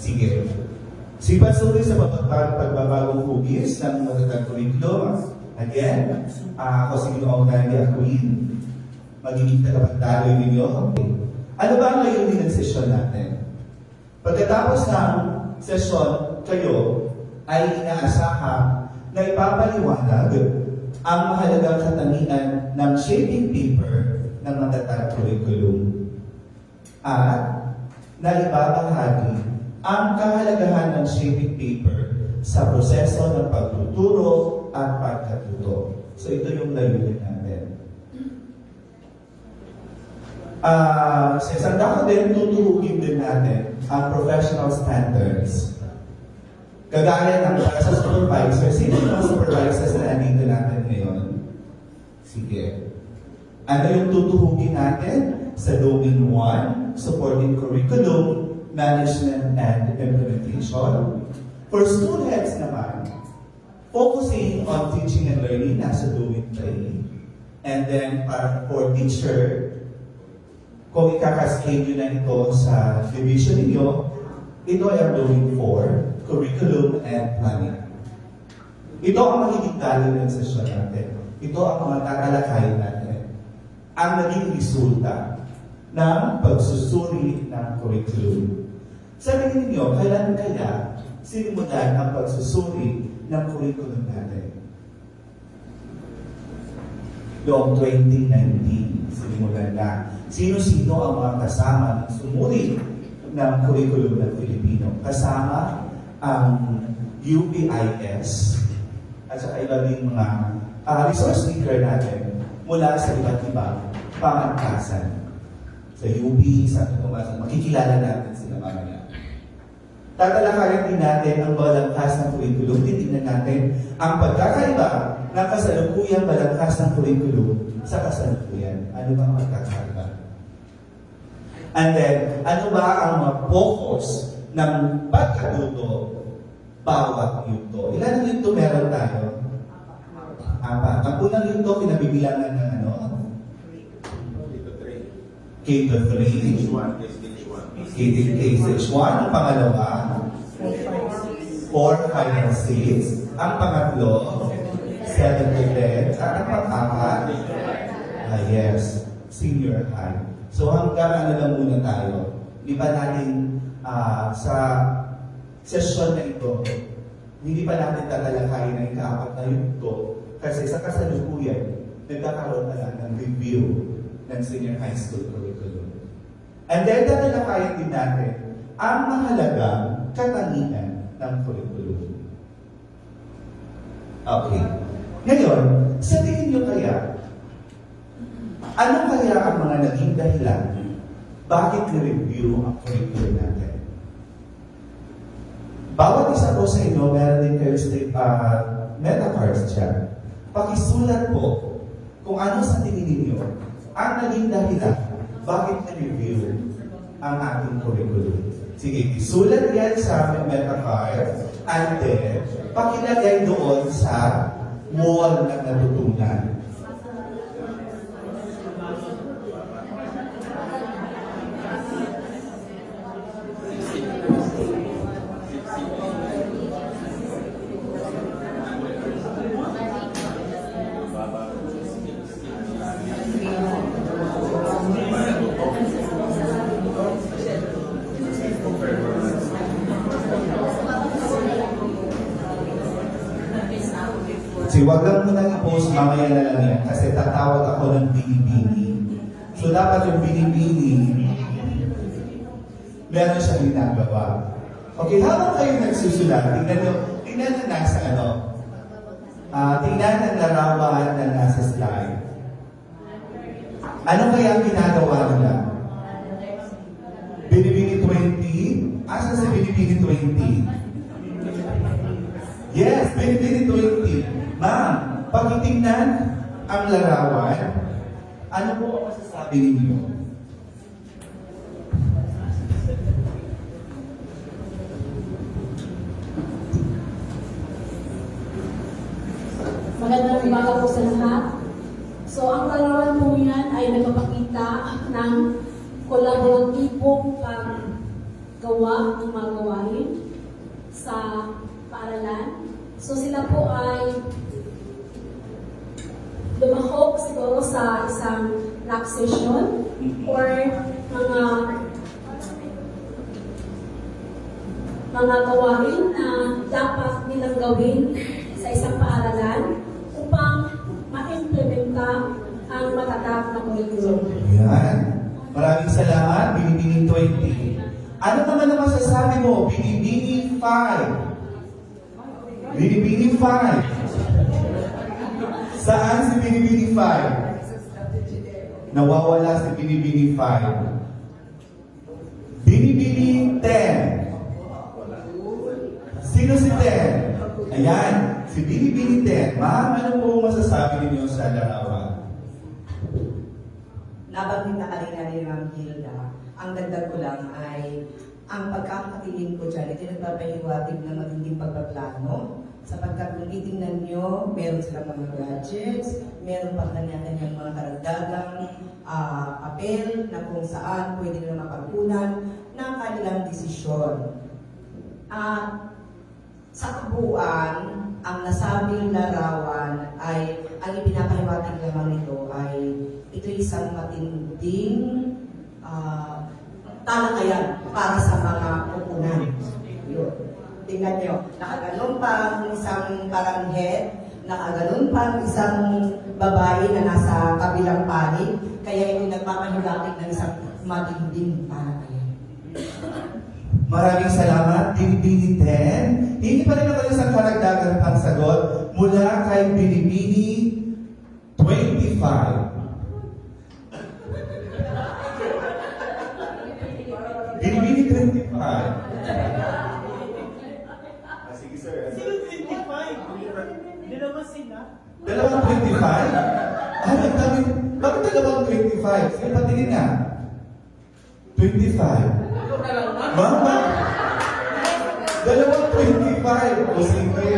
Sige. Sipag-suri sa pagbabagong hugis ng matatag curriculum. Again, ako si Ginoong Nandi Aquin. Magiging tagapagdaloy ninyo. Okay. Ano ba ang layunin ng sesyon natin? Pagkatapos ng sesyon, kayo ay inaasahan na ipapaliwanag ang mahalagang katangian ng shaping paper ng matatag curriculum at naibabahagi ang kahalagahan ng shaping paper sa proseso ng pagtuturo at pagkatuto. So ito yung layunin natin. Sa isang dako din, tutuhugin din natin ang professional standards. Kagaya ng para sa supervisor, sino yung supervisors na nandito natin ngayon? Sige. Ano yung tutuhugin natin? Sa Domain 1, Supporting Curriculum, Management and Implementation. For students naman, focusing on teaching and learning nasa Domain 3. And then for teacher, kung ikakascade nyo na ito sa division ninyo, ito ay ang Domain 4, Curriculum and Planning. Ito ang magiging talo ng sesyon natin. Ito ang mga tatalakayin natin. Ang naging resulta ng pagsusuri ng curriculum. Sa tingin niyo, kailan kaya sinimulan ang pagsusuri ng curriculum natin? Noong 2019, sinimulan na. Sino-sino ang mga kasama ng sumuri ng curriculum ng Pilipino? Kasama ang UPIS at saka iba din mga resource speaker natin mula sa iba't ibang pangangkasan. Sa UP, sa Tomas, makikilala natin sila mamaya. Tatalakayan din natin ang balangkas ng curriculum. Titignan natin ang pagkakaiba ng kasalukuyang balangkas ng curriculum sa kasalukuyan. Ano ba ang pagkakaiba? And then, ano ba ang focus ng pagkatuto bawat yunto? Ilan ang yunto meron tayo? 4. Ang unang yunto, kinabibilangan ng ano? K-3. K-1. Ang pangalawa, 4, 5, and 6. Ang pangatlo, 7 to 10. At ang pang-apat, yes, senior high. So hanggang ano lang muna tayo. Hindi pa natin sa session na ito, hindi pa natin tatalakayin ang ika-4 na yunto kasi sa kasalukuyan, nagkakaroon na lang ng review ng senior high school curriculum. And then, tatalakayin din natin ang mahalagang katangian ng curriculum. Okay. Ngayon, sa tingin nyo kaya, ano kaya ang mga naging dahilan bakit na-review ang curriculum natin? Bawat isa po sa inyo, meron din kayo metacards dyan. Pakisulat po kung ano sa tingin ninyo ang naging dahilan bakit na-review ang ating curriculum. Sige, isulat yan sa metacard and then pakilagay doon sa wall na natutunan. So, wag lang mo nang i-post, mamaya na lang yan, kasi tatawag ako ng binibini. So, dapat yung binibini, meron siya ginagawa. Okay, habang kayo nagsusulat, tingnan na nasa ano, tingnan ang larawan na nasa slide. Ano kaya ang ginagawa nila? Binibini 20? Asa si binibini 20? Yes, binibini 20. Ma'am, pagtitingnan ang larawan, ano po ang masasabi ninyo? Magandang umaga po sa lahat. So, ang larawan po yan ay nagpapakita ng kolaboratibong paggawa ng mga gawain isang lock session or mga gawain na dapat nilang gawin sa isang paaralan upang ma-implementa ang matatag na kurikulum. Yan. Maraming salamat, Binibining 20. Ano naman ang masasabi mo, Binibining 5? Binibining 5. Saan si Binibining 5? Nawawala si Binibining 5. Binibining 10. Sino si 10? Ayan, si Binibining 10. Ma'am, ano po masasabi ninyo sa larawan? Nabanggit na kanina ni Ma'am Hilda, ang dagdag ko lang ay ang pagkakatingin ko dyan, ito nagpapahiwatig ng matinding pagpaplano sapagkat kung titingnan nyo, meron silang mga gadgets, meron pang kanya-kanyang mga karagdagang papel na kung saan pwede nila mapagkunan ng kanilang desisyon. At sa kabuuan, ang nasabing larawan ay, ang ipinapahiwatig lamang nito ay ito isang matinding talakayan para sa mga kupunan. Yun. Tingnan nyo, nakaganon pa ang isang parang head, nakaganon pa ang isang babae na nasa kabilang panig, kaya ito nagpapahiwatig ng isang matinding talakayan. Maraming salamat, Binibini 10. Hindi pa rin ako isang karagdagan pang sagot mula kay Binibini 25. Binibini 25. Sige sir. Sino 25? Dalawa sila? Dalawang 25? Ay, ang dami. Bakit dalawang 25? Sige, patingin nga. 25. Mama! Dalawang 25. O sige.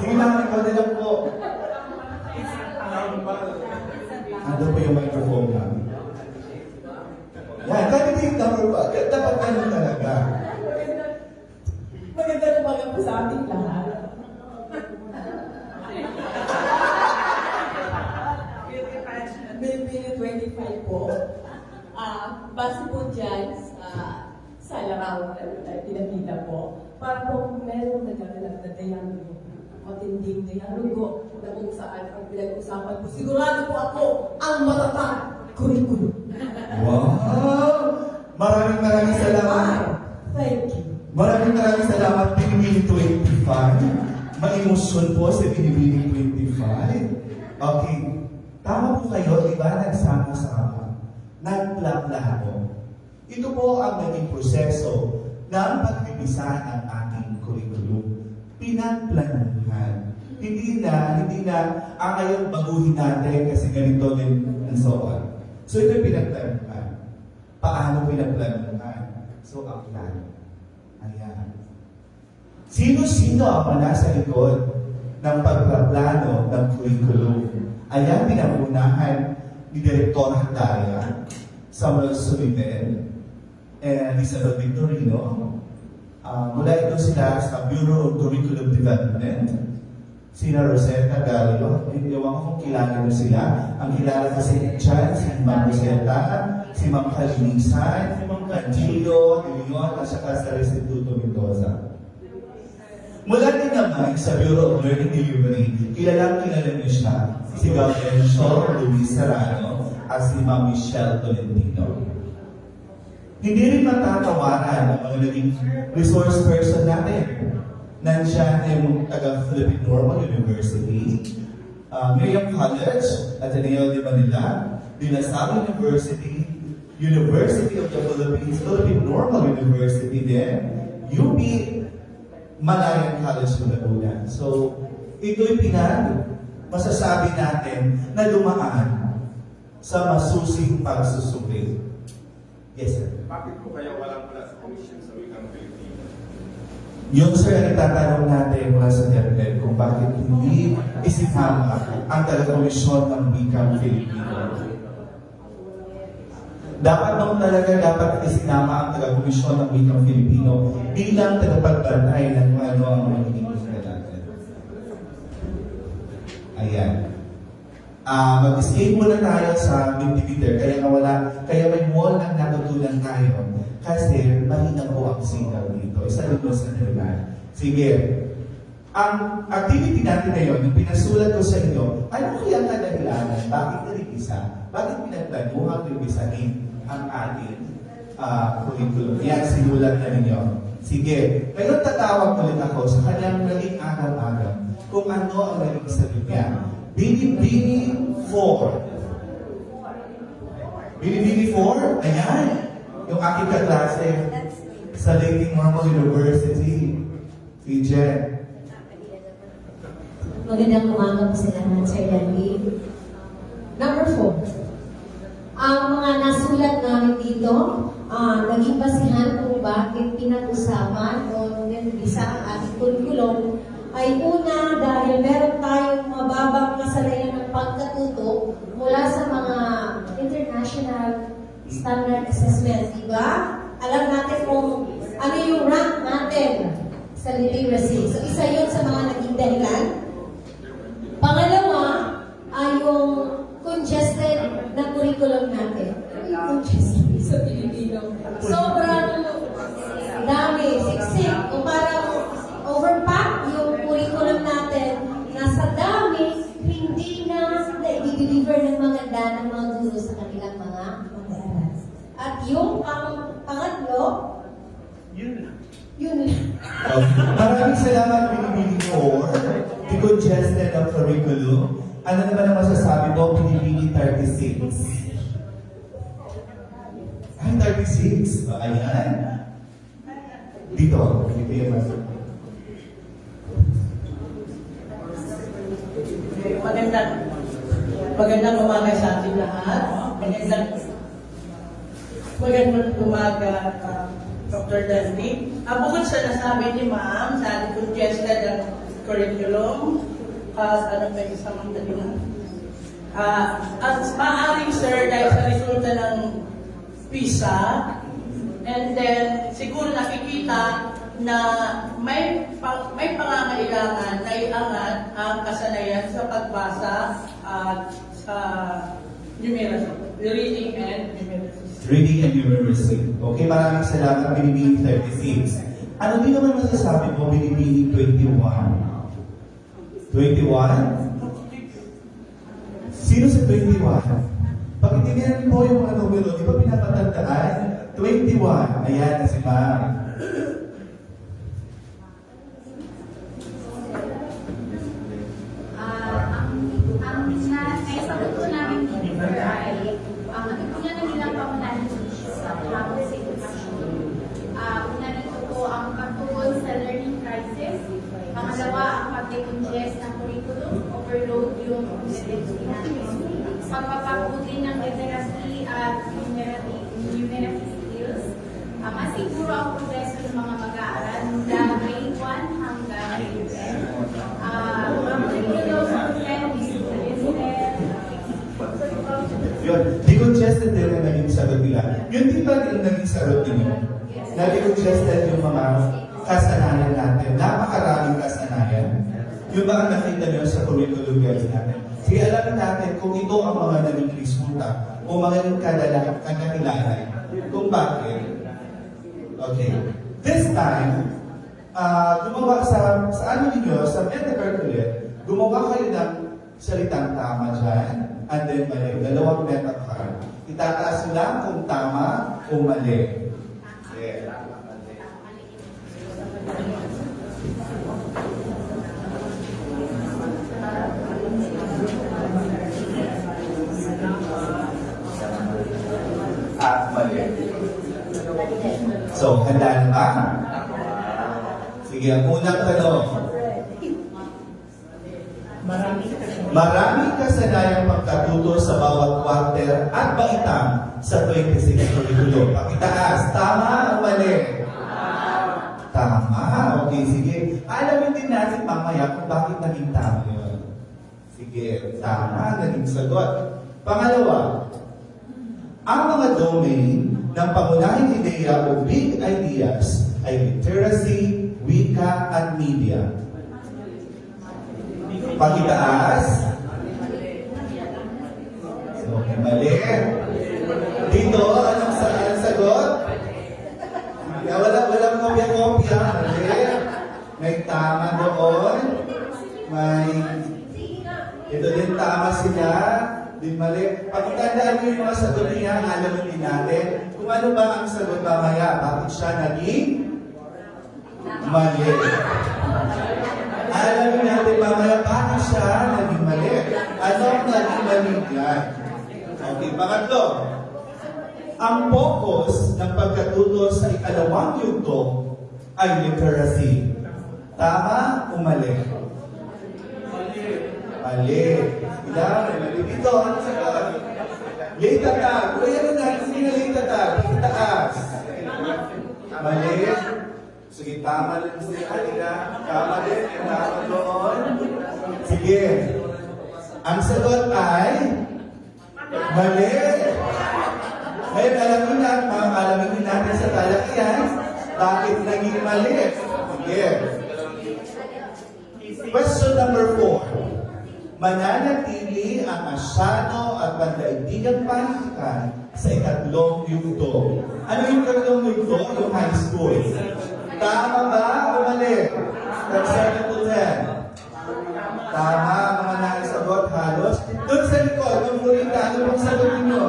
Sige lang, ikaw na lang po. Ando po yung microphone namin. Yan, candidate number pa. Dapat ganun talaga. Maganda na mga po sa ating lahat. Binibini 25 po. Base po dyan sa larawan na pinakita po, para po meron nagkakalang na dialogo, matinding dialogo na kung saan ang pinag-usapan po. Sigurado po ako ang matatag kurikulum. Wow! Maraming salamat. Thank you. Maraming salamat, Binibini 25. Maemosyon po sa Binibini 25. Okay. Tama po kayo, diba? Nagsama-sama. Nagplano. Ito po ang naging proseso ng pagbibisan ng ating kurikulum. Pinagplanuhan. Hindi na ang ngayon baguhin natin kasi ganito din and so on. So ito yung pinagplanuhan. Paano pinagplanuhan? So ang plano. Ayan. Sino-sino ang nasa likod ng pagpaplano ng kurikulum? Ayan, pinapunahan ni Direktora Daria, Samuel Sullivan, and Isabel Victorino. Mula ito sila sa Bureau of Curriculum Development. Sina Rosetta Gallo, hindi ko kung kilala nyo sila. Ang kilala kasi dyan, si Ma'am Rosetta, si Ma'am Kalinisan, si Ma'am Cantillo, Leon, at saka sa Restituto Mendoza. Mula din naman sa Bureau of Learning Delivery, kilalang nyo siya, si Gaudencio Luis Serrano at si Ma'am Michelle Tolentino. Hindi rin matatawaran ang mga naging resource person natin. Nandiyan yung taga-Philippine Normal University, Miriam College, Ateneo de Manila, De La Salle University, University of the Philippines, Philippine Normal University din, UP, Malayan College Laguna. So, ito'y masasabi natin na dumaan sa masusing pagsusuri. Yes, sir. Bakit po kaya walang wala sa Commission sa Wikang Pilipino? Yung sir, ang itatanong natin mula sa DepEd kung bakit hindi isinama ang talakomisyon ng Wikang Pilipino. Dapat isinama ang taga-komisyon ng Wikang Filipino bilang tagapagbantay ng ano ang magiging gusto natin. Ayan. Mag-escape muna tayo sa Mintimeter, kaya may wall ang natutunan tayo. Kasi mahina po ang signal dito. Isa rin po sa nariyan. Sige. Ang activity natin ngayon, yung pinasulat ko sa inyo, ano kaya ang kadahilanan? Bakit nilipisa? Bakit pinagplanuhan lipisahin ang ating curriculum? Yan, sinulat na ninyo. Sige. Ngayon tatawag ulit ako sa kanyang naging agaw-agaw kung ano ang naging sagot niya. Binibini 4. Binibini 4? Ayan. Yung aking kaklase sa Lady Normal University. Si Jen. Magandang umaga po sa lahat, Sir Dandy. Number 4. Ang mga nasulat namin dito, naging basihan kung bakit pinag-usapan o nilisa ang ating kurikulum ay una dahil meron tayong mababang kasalayan ng pagkatuto mula sa mga international standard assessment, di ba? Alam natin kung ano yung rank natin sa literacy. So, isa yun sa mga naging dahilan. Pangalawa ay yung congested na curriculum natin. Congested sa Pilipino. Sobrang dami, siksik, o parang overpack yung curriculum natin na sa dami, hindi na i-deliver ng maganda ng mga guro sa kanilang mga mag-aaral. At yung pangatlo, yun lang. Maraming salamat, Binibini 4. The congested ang curriculum. Ano naman ang masasabi mo, Binibini 36? Ay, 36. Ayan. Dito yung masuk. Magandang umaga sa ating lahat. Magandang umaga, Dr. Dandy. Bukod sa nasabi ni Ma'am, sa ating congested ang curriculum, ano pa yung isang dahilan? At maaaring, sir, dahil sa resulta ng PISA, and then siguro nakikita na may pangangailangan na iangat ang kasanayan sa pagbasa at sa numeracy, reading and numeracy. Reading and numeracy. Okay, maraming salamat, Binibini 36. Ano din naman masasabi mo, Binibini 21? 21? Sino sa 21? Pag hindi niyo po yung mga numero, di ba pinapatandaan? 21. Ayan na si Ma'am. Ang sagot ko namin dito ay ang natutunan ng ilang pangunahin sa habang sa edukasyon. Una nito po ang pagtugon sa learning crisis. Pangalawa, ang pag-decongest ng curriculum, overload yung literacy natin. Pagpapabuti ng literacy at numeracy skills. Masiguro ang progreso ng mga mag-aaral mula grade 1 hanggang grade 10. Yun, decongested din ang naging sagot nila. Yun din ba yung naging sagot ninyo? Na decongested yung mga kasanayan natin. Napakaraming kasanayan. Yun ba ang nakita nyo sa curriculum guide natin? Sige, alam natin kung ito ang mga naging resulta o mga yung kadahilanan kung bakit. Okay. This time, gumawa sa ano ninyo, sa meta-curriculum, gumawa kayo ng salitang tama dyan, and then mali. Dalawang meta-card. Itataas lang kung tama o mali. Yeah. At mali. So, handa na ba? Sige, ang unang tanong. Maraming kasanayang pagkatuto sa bawat quarter at baitang sa 26 curriculum. Pakitaas, tama o mali? Tama. Okay, sige. Alamin din natin mamaya kung bakit naging tama yun. Sige, tama, naging sagot. Pangalawa, ang mga domain ng pangunahing ideya o big ideas ay literacy, wika, at media. Pakitaas. Mali. Dito, anong sagot? Walang kopya-kopya. Mali. May tama doon. Ito din tama sila. Din mali. Pagkatandaan mo yung mga sagot niya, alam din natin kung ano ba ang sagot mamaya. Bakit siya naging mali? Alam natin mamaya bakit siya naging mali. Ano ang naging mali yan? Okay, pangatlo. Ang focus ng pagkatuto sa ikalawang yugto ay literacy. Tama o mali? Mali. Mali dito. Ano sagot? Late attack. Uy, ano na? Hindi na late attack. Itaas. Mali. Sige, tama din sila kanina. Tama din. Tama doon. Sige. Ang sagot ay mali. Ngayon, alamin natin sa talakayan bakit naging mali. Sige. Question number 4. Mananatili ang asyano at pandaigdigang panikan sa ikatlong yugto. Ano yung ikatlong yugto? Yung high school. Tama ba o mali? From 7 to 10. Tama, mga nakasagot halos. Doon sa likod, yung purita, ano pong sagot ninyo?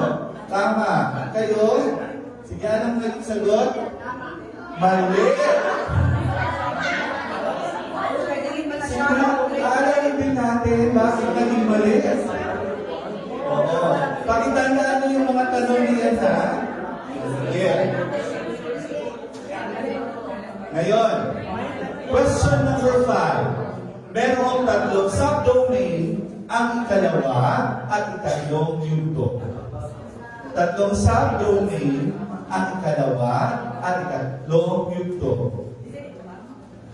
Tama. Kayo? Sige, anong naging sagot? Mali. Aalamin din natin bakit naging mali. Oo. Pakitandaan nyo yung mga tanong niya ha. Sige. Ngayon, question number 5. Merong tatlong subdomain ang ikalawa at ikatlong yugto. Tatlong subdomain ang ikalawa at ikatlong yugto.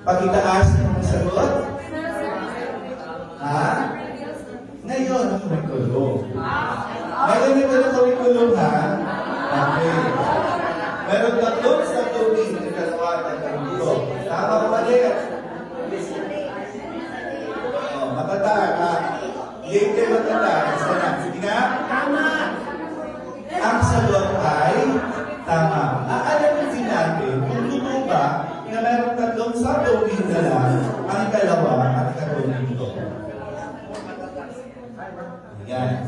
Pakitaas niyo ang sagot. Ha? Ngayon ang kurikulum. Ngayon ito ang kurikulum ha? Okay. Meron tatlong subdomain ang ikalawa at ikatlong yugto. Tama o mali? Matanda ka. Late matanda. Sige na? Tama. Ang sagot ay tama. Aalamin din natin kung totoo ba na mayroong tatlong subdomain na lang ang ikalawa at ikatlong yugto. Yan.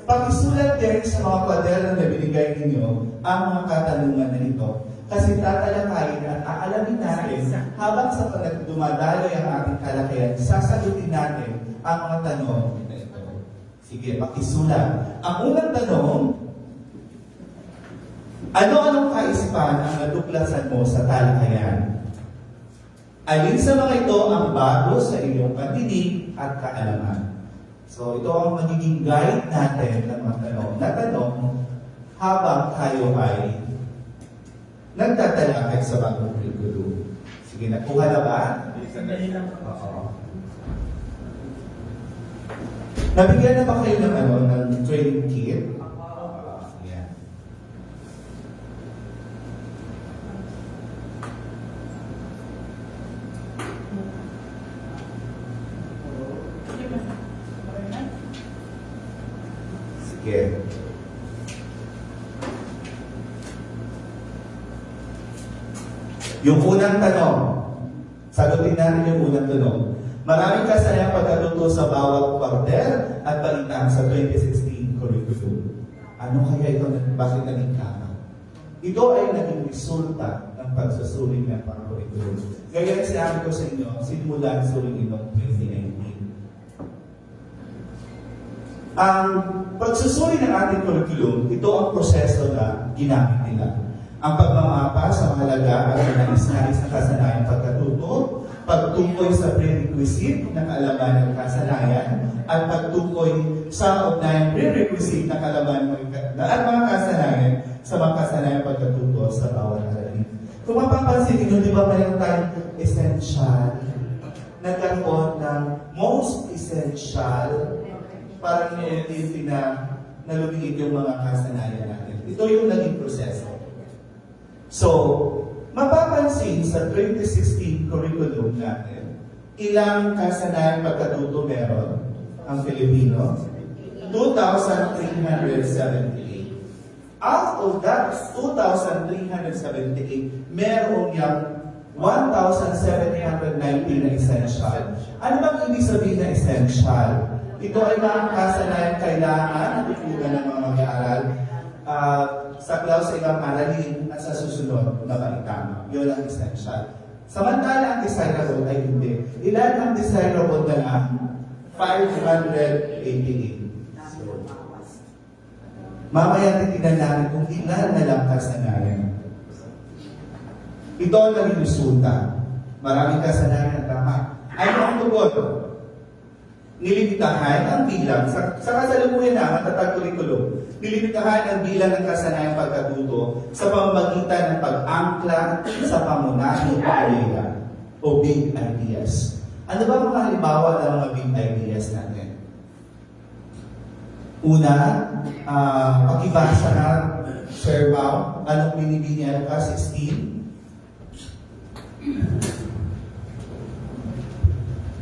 Pag-isulat din sa mga kwaderno na binigay ninyo ang mga katanungan na ito. Kasi tatalakayin at aalamin natin habang sa dumadaloy ang ating kalakayan, sasagutin natin ang mga tanong na ito. Sige, pakisulat. Ang unang tanong, ano-anong kaisipan ang natuklasan mo sa talakayan? Alin sa mga ito ang bago sa iyong pandinig at kaalaman? So, ito ang magiging guide natin ng mga tanong habang tayo ay nagtatalakay sa bagong kurikulum. Sige, nakuha na ba? Oo. Nabigyan na ba kayo ng training kit? Yan. Sige. Yung unang tanong, sagutin natin yung unang tanong. Maraming kasayang pagkatuto sa bawat quarter at balitaan sa 2016 curriculum. Ano kaya ito? Bakit naging kama? Ito ay naging resulta ng pagsusuri ng pang-curriculum. Gaya sinabi ko sa inyo, simulan suring ito 2019. Ang pagsusuri ng ating curriculum, ito ang proseso na ginamit nila. Ang pagmamapa sa mahalaga at nais-nais na kasanayan pagkatuto, pagtukoy sa prerequisite ng kaalaman ng kasanayan, at pagtukoy sa ugnayang prerequisite ng kaalaman at mga kasanayan sa mga kasanayan pagkatuto sa bawat aralin. Kung mapapansin nyo, di ba mayroon tayong essential, nagkaroon ng most essential, para inuulitin na lumingit yung mga kasanayan natin. Ito yung naging proseso. So, mapapansin sa 2016 curriculum natin, ilang kasanayan pagkatuto meron ang Filipino? 2 2,378. Out of that 2,378, meron yang 1,790 na essential. Ano bang ibig sabihin na essential? Ito ay mga kasanayan kailangan natutunan ng mga mag-aaral sa class sa ibang aralin at sa susunod na maitama. Yun ang essential. Samantala ang desirable ay hindi. Ilan ang desirable na lang? 588. Mamaya titignan natin kung ilan na lang kasanayan. Ito ang naging resulta. Maraming kasanayan na tama. Ano ang tugon? Nilimitahan ang bilang sa kasalukuyan na matatag kurikulum. Nilimitahan ang bilang ng kasanayang pagkatuto sa pamamagitan ng pag-angkla sa pamunahing ideya o big ideas. Ano ba mga halimbawa ng mga big ideas natin? Una, pakibasa na Sir Mau, anong binibigyan ka 16?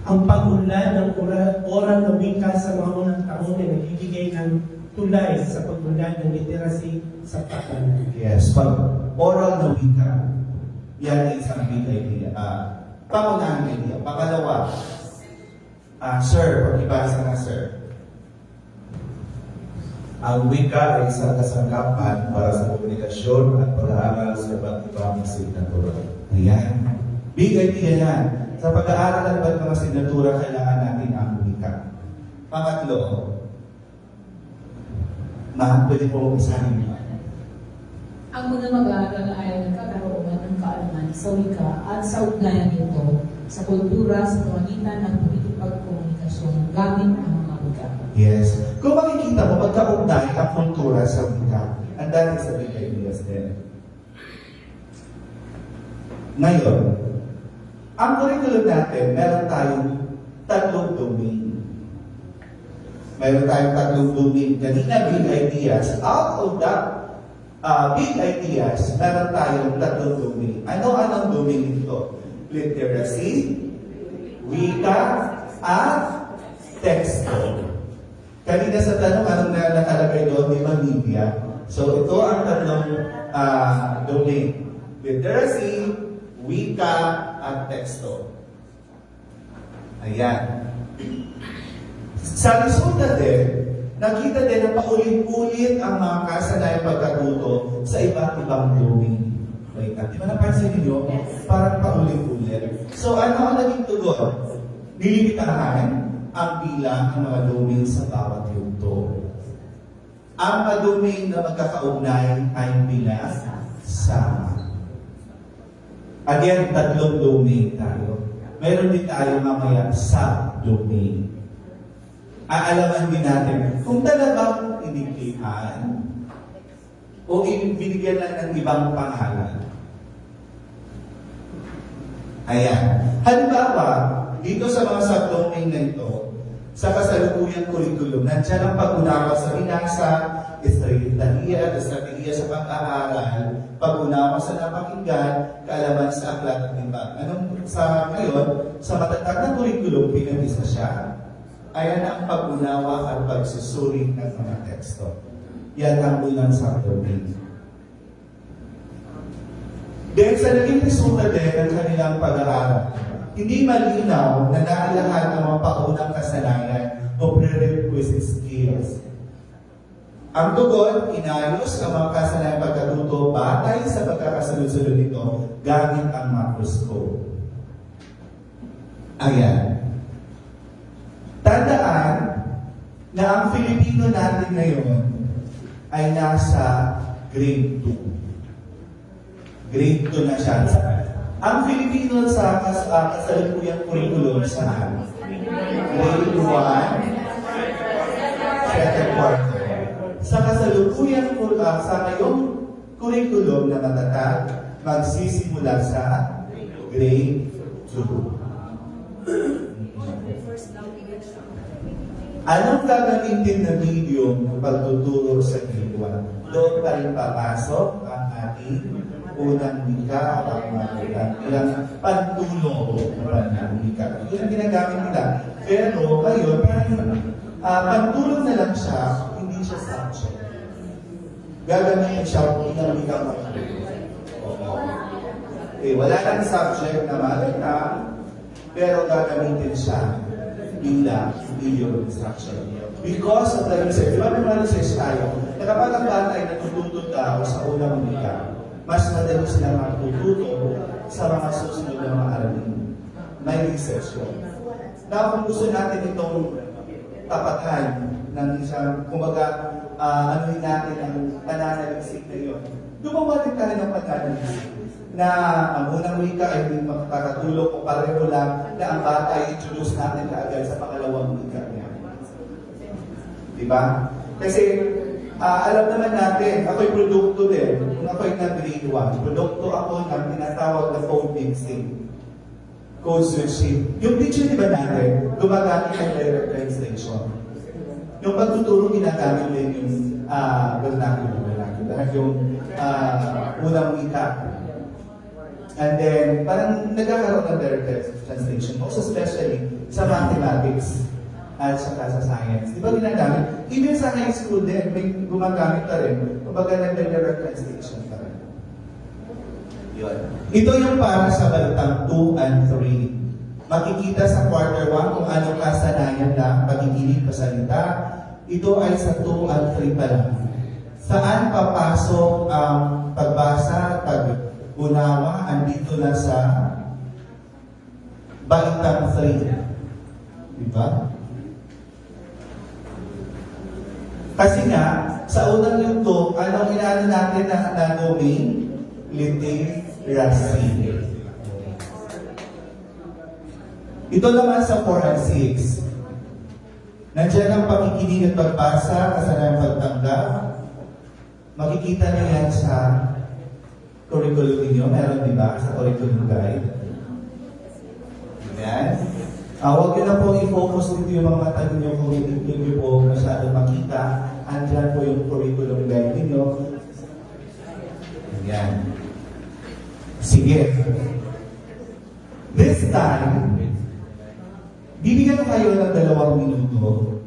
Ang pag-unlad ng oral na wika sa mga unang taon ay nagbibigay ng tulay sa pag-unlad ng literacy sa patanan. Yes, pag oral na wika, yan ay isang big idea. Pangunahing idea. Pangalawa, Sir, pakibasa na Sir. Ang wika ay isang kasangkapan para sa komunikasyon at pag-aaral sa iba't ibang asignatura. Ayan. Big idea yan. Sa pag-aaral ng iba't mga asignatura, kailangan natin ang wika. Pangatlo, pwede po isahin niyo. Ang mga mag-aaral ay nagkakaroon ng kaalaman sa wika at sa ugnayan nito sa kultura sa pamagitan ng pakikipagkomunikasyon gamit ang mga wika. Yes. Kung makikita mo, pagkaugnay ang kultura sa wika, ang dati sa big ideas din. Ngayon, ang curriculum natin, meron tayong tatlong domain. Meron tayong tatlong domain. Kanina, big ideas. Out of that big ideas, meron tayong tatlong domain. Ano-anong domain ito? Literacy, wika, at texto. Kanina sa tanong, anong nakalagay doon? Di ba media? So, ito ang tatlong domain. Literacy, wika, at teksto. Ayan. Sa resulta din, nakita din na paulit-ulit ang mga kasanayang pagkatuto sa iba't ibang domain. Wait, di ba napansin niyo? Parang paulit-ulit. So ano ang naging tugon? Nilimitahan ang bilang ng mga domain sa bawat yugto. Ang mga domain na magkakaugnay ay bilang sama. Again, tatlong domain tayo. Meron din tayo mamaya sub-domain. Aalaman din natin kung talagang iniklihan o binigyan lang ng ibang pangalan. Ayan. Halimbawa, dito sa mga sub-domain na ito, sa kasalukuyang curriculum, nandiyan ang pag-unawa sa binasa, estratehiya sa pag-aaral, pag-unawa sa napakinggan, kaalaman sa aklat at iba. Ngayon, sa matatag na curriculum, pinag-isa siya. Ayan ang pag-unawa at pagsusuri ng mga teksto. Yan ang unang sub-domain. Dahil sa naging resulta din ng kanilang pag-aaral, hindi malinaw na naalahan ang mga paunang kasanayan o prerequisite skills. Ang tugon, inayos ang mga kasanayang pagkatuto batay sa pagkakasunod-sunod nito gamit ang macroscope. Ayan. Tandaan na ang Filipino natin ngayon ay nasa grade 2. Grade 2 na siya. Ang Filipino sa kasalukuyang curriculum sa grade 1, second quarter. Sa kasalukuyang sa ngayong curriculum na matatag, magsisimula sa grade 2. Anong gagamitin na medium ng pagtuturo sa grade 1? Doon pa rin papasok ang ating unang wika at mga ilang pantulong na wika. Ito ang ginagamit nila. Pero ngayon, pagtulong na lang siya, hindi siya subject. Gagamitin siya bilang wikang pagtulong. Okay, wala lang subject na maritang, pero gagamitin siya bilang video instruction. Because of the research, di ba may mga research tayo, na kapag ang bata ay natututo daw sa unang wika, mas madali sila matututo sa mga susunod na mga aralin. May research yun. Now, kung gusto natin itong tapatan ng isang, kumbaga, anuhin natin ang pananalisik na yun, gumawa din tayo ng pananalisik na ang unang wika ay hindi makakatulog o pareho lang na ang bata ay introduce natin kaagad sa pangalawang wika niya. Diba? Kasi alam naman natin, ako'y produkto din. Kung ako'y nag-grade 1, produkto ako ng tinatawag na code mixing. Code switching. Yung teacher, di ba natin, gumagamit ng direct translation. Yung pagtuturo, ginagamit din yung vernacular. Yung unang wika. And then, parang nagkakaroon ng direct translation. Most especially sa mathematics at saka sa science. Di ba ginagamit? Even sa high school din, may gumagamit ka rin. Kumbaga nag-direct translation ka rin. Yun. Ito yung para sa balitang 2 and 3. Makikita sa quarter 1 kung ano kasanayan lang, pagkikinig, pasalita. Ito ay sa 2 and 3 pa lang. Saan papasok ang pagbasa, pag-unawa, andito na sa balitang 3. Diba? Kasi nga, sa unang yugto, anong inaano natin na domain? Literacy. Ito naman sa 4 and 6. Nandiyan ang pakikinig at pagbasa, kasanayan pagtanggap. Makikita niyo yan sa curriculum niyo. Meron di ba sa curriculum guide? Yan. Huwag nyo na po i-focus dito yung mga mata ninyo kung hindi nyo po masyado makita. Andyan po yung curriculum guide ninyo. Yan. Sige. This time, bibigyan ko kayo ng 2 minuto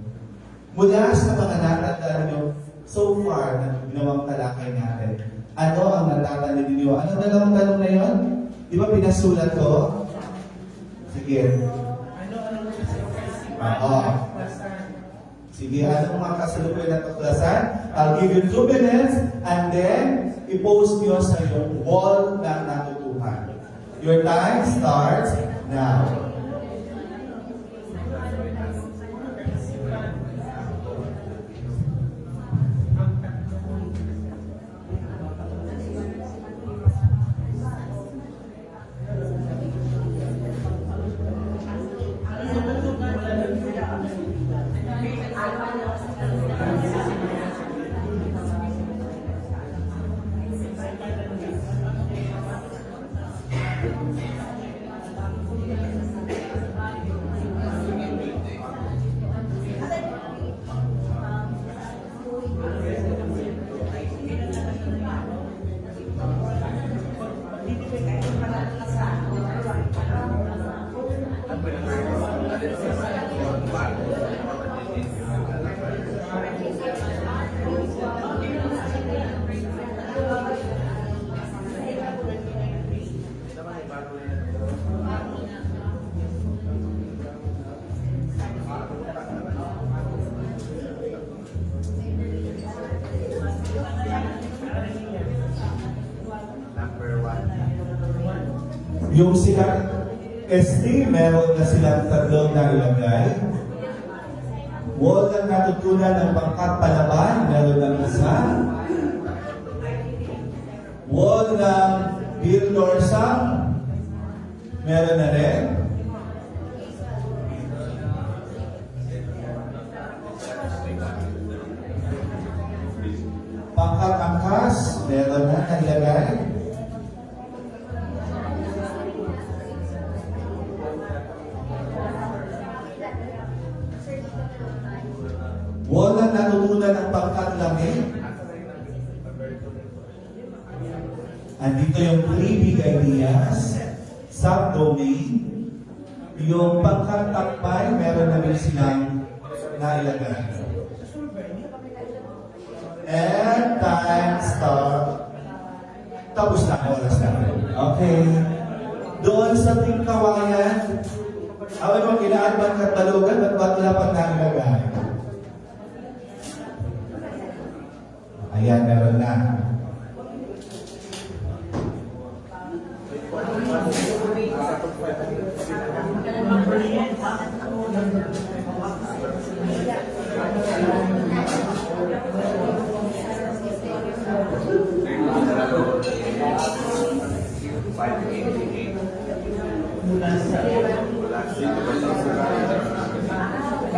mula sa mga natatanda nyo so far na ginawang talakay natin. Ano ang natatanda ninyo? Anong 2 tanong na yun? Di ba pinasulat ko? Sige. Sige, anong mga kasalukuyan na tuklasan? I'll give you 2 minutes and then i-post nyo sa yung wall na natutuhan. Your time starts now. Yung silang ST, meron na silang 3 na ilagay. Wall na natutunan ng pangkat palaban, meron ng 1. Wall ng Bill Dorsam, meron na rin. Pangkat angkas, meron na ilagay. Wala natutunan ng pangkat lamig. Andito yung 3 big ideas, subdomain. Yung pangkat takpay, meron na rin silang nailagay? And time stop. Tapos na ang oras natin. Okay. Doon sa tingkawayan, away mo kinaan at balugan, ba't wala pang nailagay? Ayan, meron na.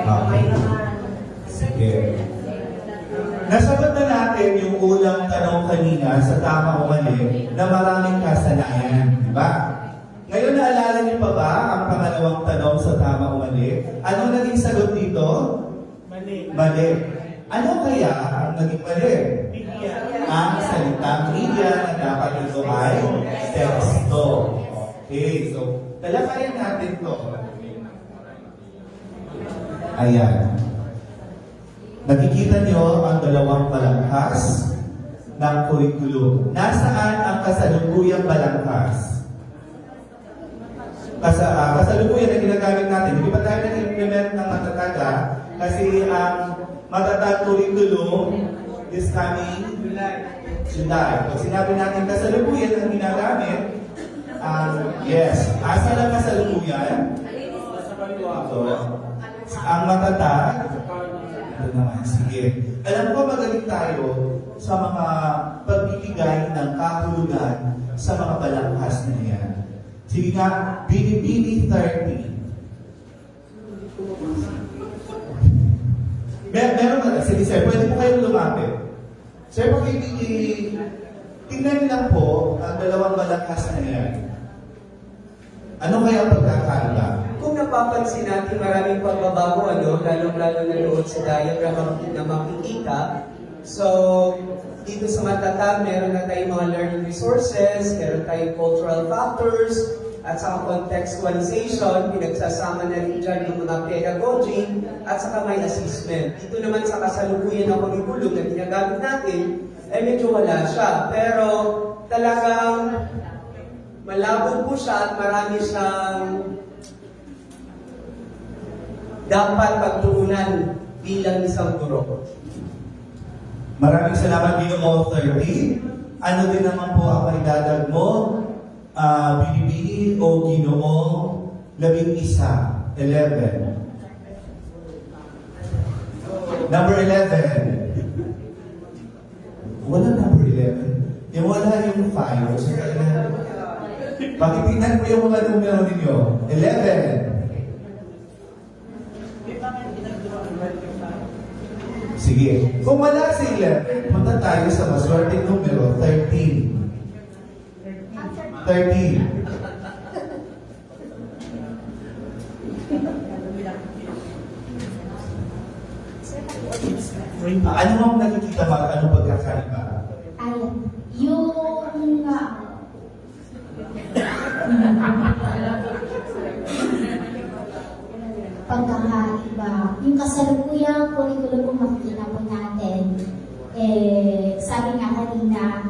Okay. Sige. Nasagot na natin yung unang tanong kanina sa tama o mali na maraming kasanayan, di ba? Ngayon, naalala niyo pa ba ang pangalawang tanong sa tama o mali? Ano naging sagot dito? Mali. Mali. Ano kaya ang naging mali? Ang salitang media na dapat ito ay teksto. Okay, so talakayan natin to. Ayan. Nakikita niyo ang dalawang balangkas ng kurikulum. Nasaan ang kasalukuyang balangkas? Kasalukuyan na ginagamit natin. Hindi pa tayo nag-implement ng matataga kasi ang matatag curriculum is coming July. Pag sinabi natin kasalukuyan ang ginagamit, yes, asa lang kasalukuyan? So, ang matatag, ito naman, sige. Alam ko magaling tayo sa mga pagbibigay ng kahulugan sa mga balangkas na yan. Sige nga, Bini-Bini 30. Meron ba? Sige sir, pwede po kayong lumapit. Sir, tingnan niyo lang po ang dalawang balangkas na yan. Ano kaya ang pagkakaiba? Kung napapansin natin, maraming pagbabago, lalong-lalo na doon sa diagram na makikita. So, dito sa matatag, meron na tayong mga learning resources, meron tayong cultural factors, at saka contextualization, pinagsasama na rin dyan yung mga pedagogy, at saka may assessment. Dito naman sa kasalukuyan na kurikulum na ginagamit natin, ay medyo wala siya. Pero talagang malabo po siya at marami siyang dapat pagtuunan bilang isang guro. Maraming salamat, Ginoo 30. Ano din naman po ang maidadag mo? Bini-Bini o Ginoo 11? Number 11. Wala number 11. Yung wala yung 5. Pakitingnan mo yung mga numero ninyo. 11. Sige. Kung wala si 11, punta tayo sa maswerte numero 13. 13. Ano ang nakikita mo? Ano pagkakaiba? Yung pagkakaiba, yung kasalukuyang curriculum kung makikita po natin, sabi nga kanina,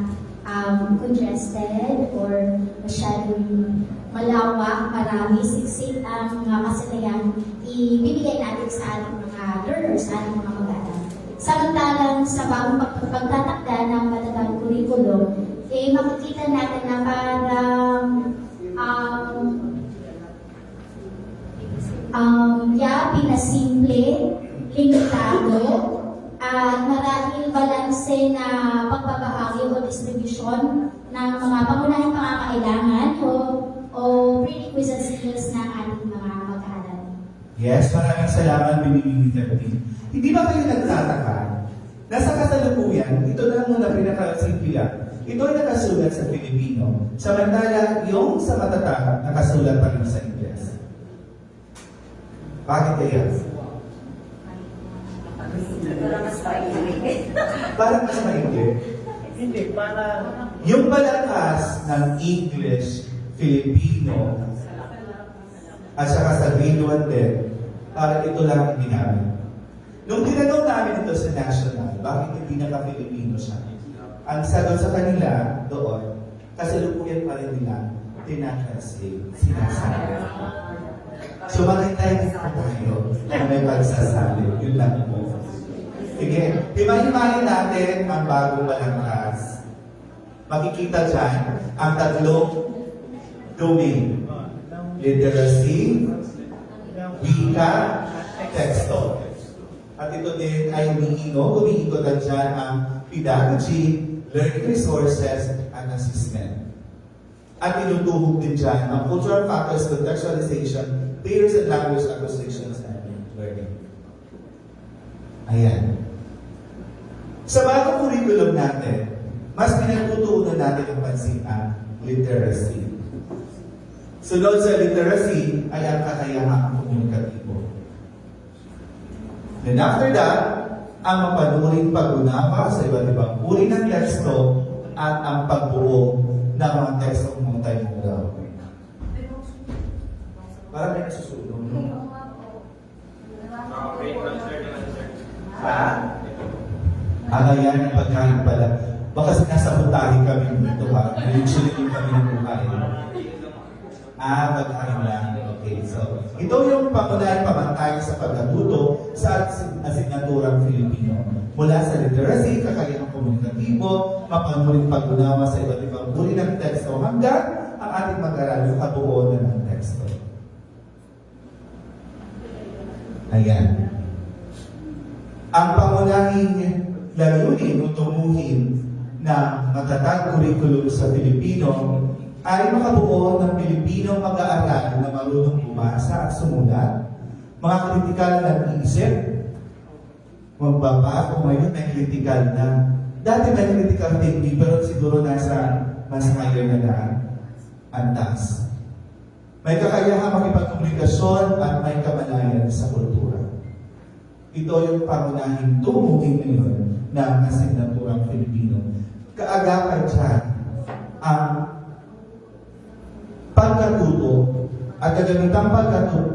congested or masyadong malawak, marami, siksik ang kasanayan ibibigay natin sa ating mga learners, sa ating mga mag-aaral. Samantalang sa bagong pagtatakda ng matatag curriculum, makikita natin na parang pinasimple, limitado, at marahil balanse na pagbabahagi o distribution ng mga pangunahing pangangailangan o prerequisite skills ng ating mga mag-aaral. Yes, maraming salamat, Bini-Bini 13. Hindi ba kayo nagtataka? Nasa kasalukuyan, ito na muna pinakasimple lang. Ito ay nakasulat sa Filipino. Samantala, yung sa matatag, nakasulat pa rin sa Ingles. Bakit kaya? Parang mas maingli. Hindi, para... Yung balangkas ng English, Filipino, at saka sa grade 1 din, parang ito lang ang ginamit. Nung tinanong namin ito sa national, bakit hindi naka-Filipino siya? Ang sagot sa kanila doon, kasalukuyan pa rin nila, tinatranslate, sinasabi. So makitayin po tayo na may pagsasabi. Yun lang po. Sige, himahimayin natin ang bagong balangkas. Makikita dyan ang tatlong domain. Literacy, wika, teksto. At ito din ay umiikot na dyan ang pedagogy, learning resources, at assessment. At tinutuhog din dyan ang cultural factors, contextualization, peers and language acquisitions, and learning. Ayan. Sa bagong curriculum natin, mas pinagtutuunan natin ang pansin ang literacy. Sunod sa literacy ay ang kakayahang komunikatibo. Then after that, ang mapanuring pag-unawa sa iba't ibang uri ng teksto at ang pagbuo ng mga tekstong multimodal. Parang may nasusunod. Ha? Yan ang pagkain pala. Baka sinasabutahin kami dito ha. Usually yung kami ng buhay. Pagkain lang. Okay, so ito yung pangunahing pamantayan sa pagkatuto sa asignaturang Filipino. Mula sa literacy, kakayahang komunikatibo, mapanuring pag-unawa sa iba't ibang uri ng teksto hanggang ang ating mag-aral yung kabuuan na ng teksto. Ayan. Ang pangunahing layunin o tumuhin na matatag curriculum sa Pilipino ay makabuo ng Pilipinong mag-aaral na marunong bumasa at sumulat, mga kritikal na isip, magbaba kung ngayon may kritikal na. Dati may critical thinking pero siguro nasa mas higher na lang antas. May kakayahang makipagkomunikasyon at may kamalayan sa kultura. Ito yung pangunahing tumuhin ngayon ng asignaturang Filipino. Kaagapan dyan ang pagkatuto at gagamitan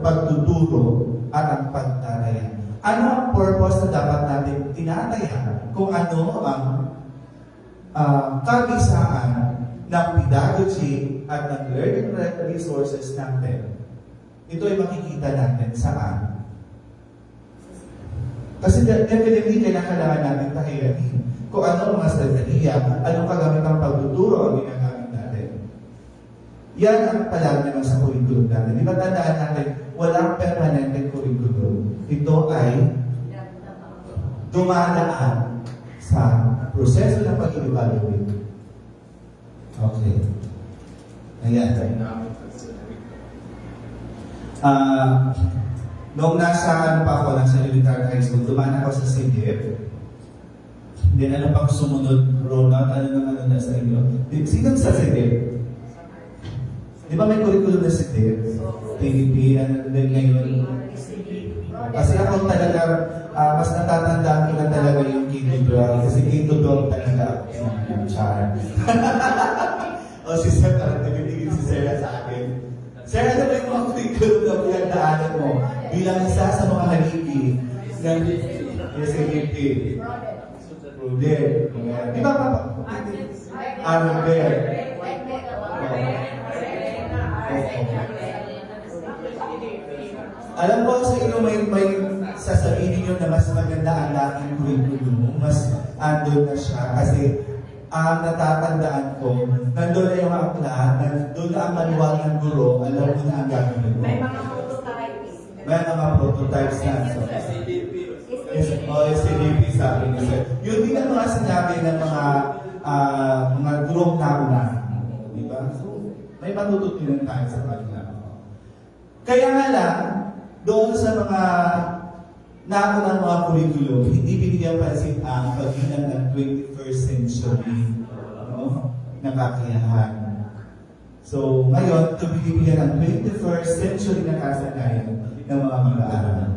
pagtuturo at ang pagtatayan. Ano ang purpose na dapat natin tinatayan kung ano ang kabisaan ng pedagogy at ng learning resources natin? Ito ay makikita natin saan? Kasi definitely kailangan natin tahiyanin kung ano ang mga strategiya, anong kagamitan pagtuturo ang ginagamit natin. Yan ang palagi naman sa curriculum natin. Di ba tandaan natin, walang permanente curriculum. Ito ay dumadaan sa proseso ng pag-evaluate. Okay. Ayan. Noong nasa pa ako, nasa elementary high school, dumaan ako sa CDF. Then ano pang sumunod, Ronald, ano na sa inyo? Sino sa CDF? Di ba may curriculum na CDF? PDP, ano din ngayon? Kasi ako talaga, mas natatandaan ko na talaga yung K-12. Kasi K-12 talaga ako yung char. O si Sir, nabibigin si Sarah sa akin. Sir, ano ba yung mga curriculum na pinagdaanan mo bilang isa sa mga haligi ng SAGP? Rude. Di ba pa? Albert. Alam ko sa inyo may sasabihin nyo na mas maganda ang laking curriculum, mas andun na siya kasi ang natatandaan ko, nandun na yung akla, nandun na ang manual ng guro, alam mo na ang gagawin mo. May mga prototypes. May mga prototypes na. So, SCDP sabi niya. So, yun din ang mga sinabi ng mga guro na una. Diba? So, may matututunan tayo sa kanila. Kaya nga lang, doon sa mga naunang mga curriculum, hindi binigyan pansin ang paghinang ng 21st century na kakayahan. So, ngayon, ito binibigyan ng 21st century na kasanayan ng mga mag-aaral.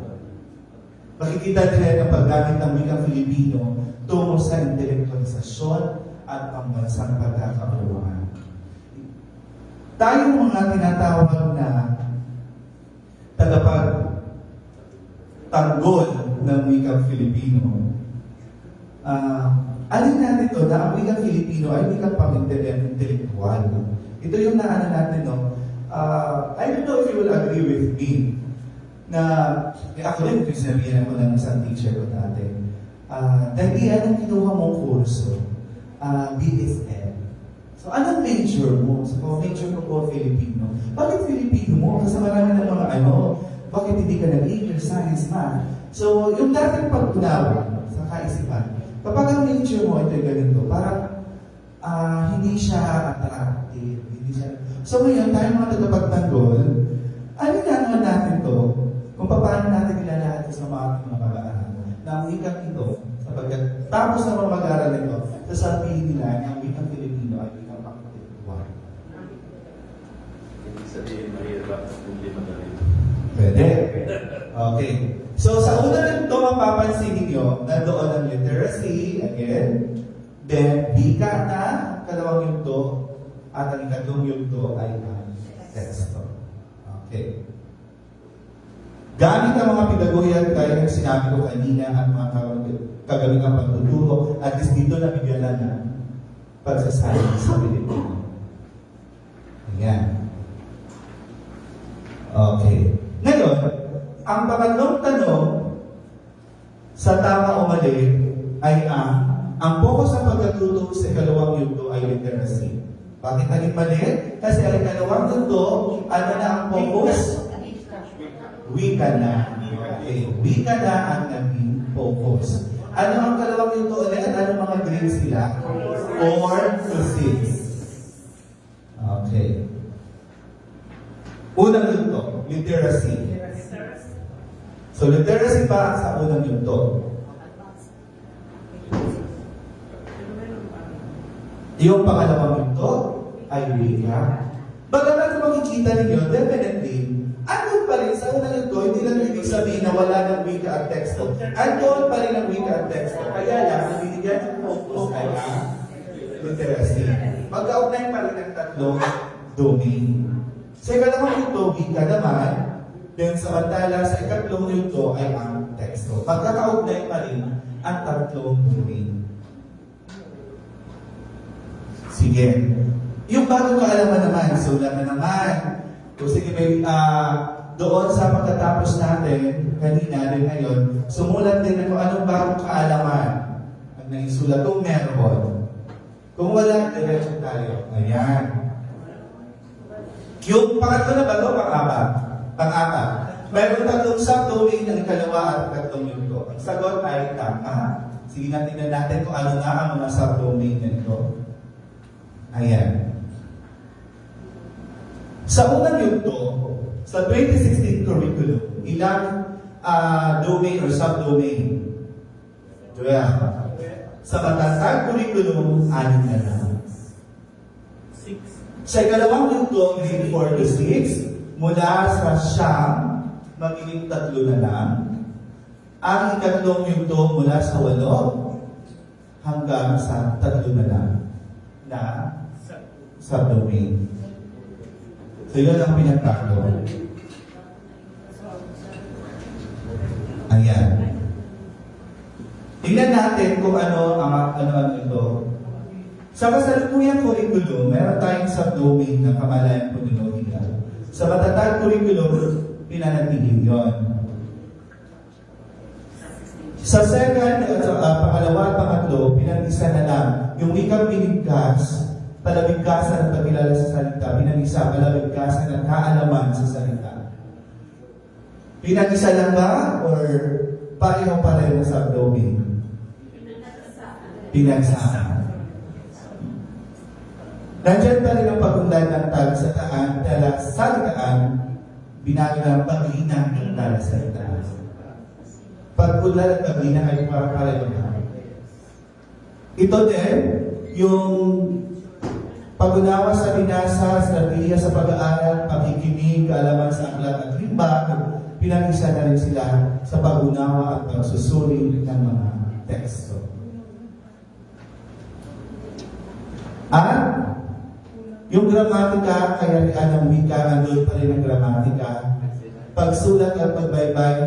Makikita din ang paggamit ng wikang Filipino tungo sa intelektualisasyon at pambansang pagkakaunawaan. Tayong mga tinatawag na tagapagtanggol ng wikang Filipino, alin natin to na ang wikang Filipino ay wikang pang-intellectual. Ito yung naano natin, no? I don't know if you will agree with me na ako rin, kung sinabihan ko ng isang teacher ko dati, dahil anong kinuha mong kurso? BSN. So, anong major mo? So, major ko po Filipino. Bakit Filipino mo? Kasi marami ng mga bakit hindi ka nag-English, Science, Math? So, yung dating pag-unawa sa kaisipan, kapag ang major mo ito ganito, parang hindi siya attractive. Hindi siya. So, ngayon, tayo mga tagapagtanggol, ano naman natin to? Kung paano natin ilalahad sa mga mag-aaral na ang wikang ito, sapagkat tapos na mga mag-aaral nito, sasabihin nila na ang wikang Filipino ay wikang pang-intellectual. Hindi sabihin mahirap, hindi madali. Pwede. Okay. So, sa una nito, mapapansin ninyo na doon ang literacy, again, then, wika na, kalawang yugto, at ang ikatlong yugto ay ang teksto. Okay. Gamit ang mga pedagogiya gaya ng sinabi ko kanina ang mga kagamitang pagtuturo, at least dito nabigyan na ng pagsasabi sa Pilipino. Ayan. Okay. Ngayon, ang pangatlong tanong sa tama o mali ay ang focus sa pagkatuto sa ikalawang yugto ay literacy. Bakit naging mali? Kasi ang ikalawang yugto, ano na ang focus? Wika na. Okay. Wika na ang naging focus. Ano ang kalawang yugto ulit at ano mga grades nila? 4 to 6. Okay. Unang yugto, literacy. So, literacy pa sa unang yugto. Yung pangalawang yugto ay wika. Bagamat kung makikita ninyo, definitely, andun pa rin sa unang yugto, hindi lang ibig sabihin na wala ng wika at teksto. Andun pa rin ang wika at teksto. Kaya lang, nabibigyan ng focus ay literacy. Magkaugnay pa rin ang tatlong domain. Sa ikalawang yugto, wika naman, then samantala sa ikatlong yugto ay ang teksto. Magkakaugnay pa rin ang tatlong domain. Sige. Yung bagong kaalaman naman, sulat na naman. So sige, may, doon sa pagkatapos natin, kanina rin ngayon, sumulat din ako anong bagong kaalaman ang naisulat kung meron. Kung wala, diretso tayo. Ayan. Yung pangatlo na ba ito? Pang-apat. Mayroon tatlong subdomain ng ikalawa at tatlong yugto. Ang sagot ay tama. Sige natin na natin kung ano nga ang mga subdomain nito. Ayan. Sa unang yugto, sa 2016 curriculum, ilang domain or subdomain? 12. Sa matatag curriculum, 6 na lang. 6. Sa ikalawang yugto, grade 4 to 6, mula sa siyam, magiging 3 na lang. Ang ikatlong yugto, mula sa 8 hanggang sa 3 na lang na subdomain. So, yun ang pinagkako. Ayan. Tingnan natin kung ano ito. Sa kasalukuyang curriculum, meron tayong subdomain ng kamalayan pundolohiya. Sa matatag curriculum, pinanatiling yon. Sa second, pangalawa at pangatlo, pinag-isa na lang. Yung wikang binigkas, palabigkasan at pagkilala sa salita, pinag-isa, palabigkasan at kaalaman sa salita. Pinag-isa lang ba? Or pareho-pareho sa subdomain? Pinagsama. Nandiyan pa rin ang pagunlad ng salitaan, binago ng paglinang ng talasalitaan. Pagpunlad at paglinang ay para-pareho na. Ito din, yung pag-unawa sa binasa, strategiya sa pag-aaral, pakikinig, kaalaman sa aklat at limbag, pinag-isa na rin sila sa pag-unawa at pagsusuri ng mga teksto. At yung gramatika, kaya ng wika, nandun pa rin ang gramatika. Pagsulat at pagbaybay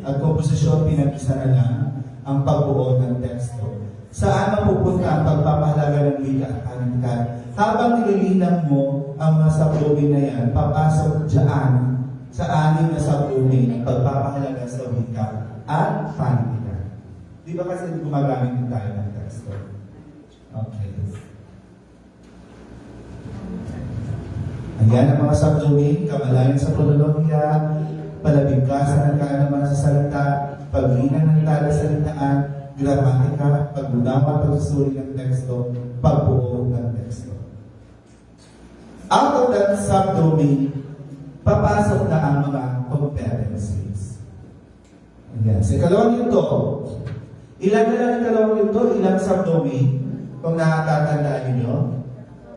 at komposisyon pinag-isa na lang ang pagbuo ng teksto. Saan mapupunta ang pagpapahalaga ng wika at paningkan? Habang nililinang mo ang mga subdomain na yan, papasok dyan sa anim na subdomain ang pagpapahalaga sa wika at paningkan. Di ba kasi gumagamit din tayo ng teksto? Okay. Ayan ang mga subdomain: kamalayan sa kronolohiya, palabigkasan ng kaalaman sa salita, paglinang ng tala sa salitaan, gramatika, pag-unawa, pagsusuri ng teksto, pagbuo ng teksto. Out of that subdomain, papasok na ang mga competencies. Ayan. Sa ikalawang yunto, ilan na lang ang ikalawang yunto? Ilang subdomain? Kung nakakatandaan ninyo,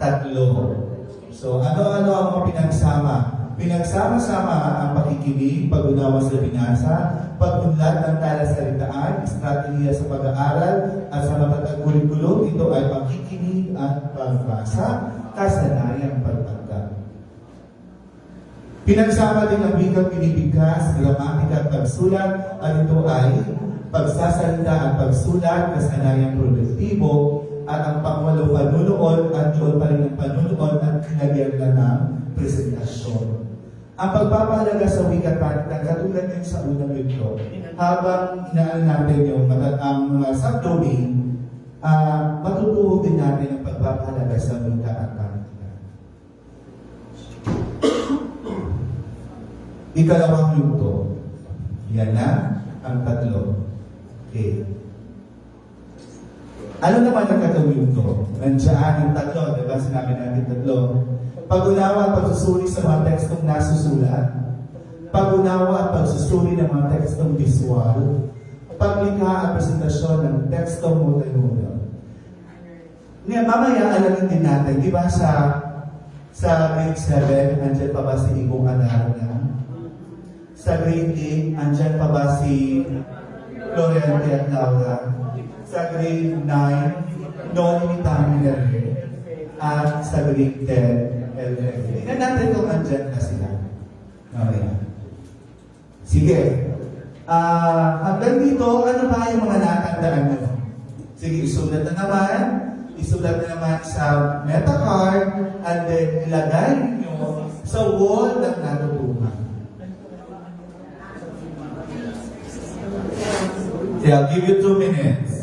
3. So, ano-ano ang mga pinagsama? Pinagsama-sama ang pakikinig, pag-unawa sa binasa, pag-unlad ng talasalitaan, estratehiya sa pag-aaral, at sa matatag kurikulum, ito ay pakikinig at pagbasa, kasanayang pagtanggap. Pinagsama din ang wikang pinibigkas, gramatika at pagsulat, at ito ay pagsasalita at pagsulat, kasanayang produktibo, at ang pangwalo panunood, at doon pa rin ang panunood at kinagyan na ng presentasyon. Ang pagpapahalaga sa wika at paningkan, katulad din sa unang yunto, habang inaan natin yung ang mga subdomain, matutuho din natin ang pagpapahalaga sa wika at paningkan. Ikalawang yunto, yan na ang 3. Okay. Ano naman ang katawin ko? Nandiyan yung 3, diba? Sinabi natin 3. Pag-unawa at pagsusuri sa mga tekstong nasusulat. Pag-unawa at pagsusuri ng mga tekstong visual. Paglikha at presentasyon ng tekstong multimodal. Ngayon, mamaya alamin din natin, di ba sa grade 7, andyan pa ba si Igong Adarna? Sa grade 8, andyan pa ba si Floriante at Laura? Sa grade 9, Noli Taminere, at sa grade 10, LF. Tingnan natin kung andyan na sila. Okay. Sige. Hanggang dito, ano ba yung mga natandaan nyo? Sige, isulat na naman. Isulat na naman sa meta card, and then ilagay nyo sa wall ng natutunan. Okay, I'll give you 2 minutes.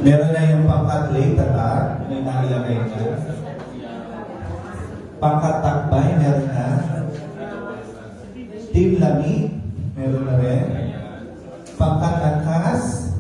Meron na yung pangkat-lay tatak, may nailagay na. Pangkat-takbay, meron na. Team Lami, meron na rin. Pangkat-angkas.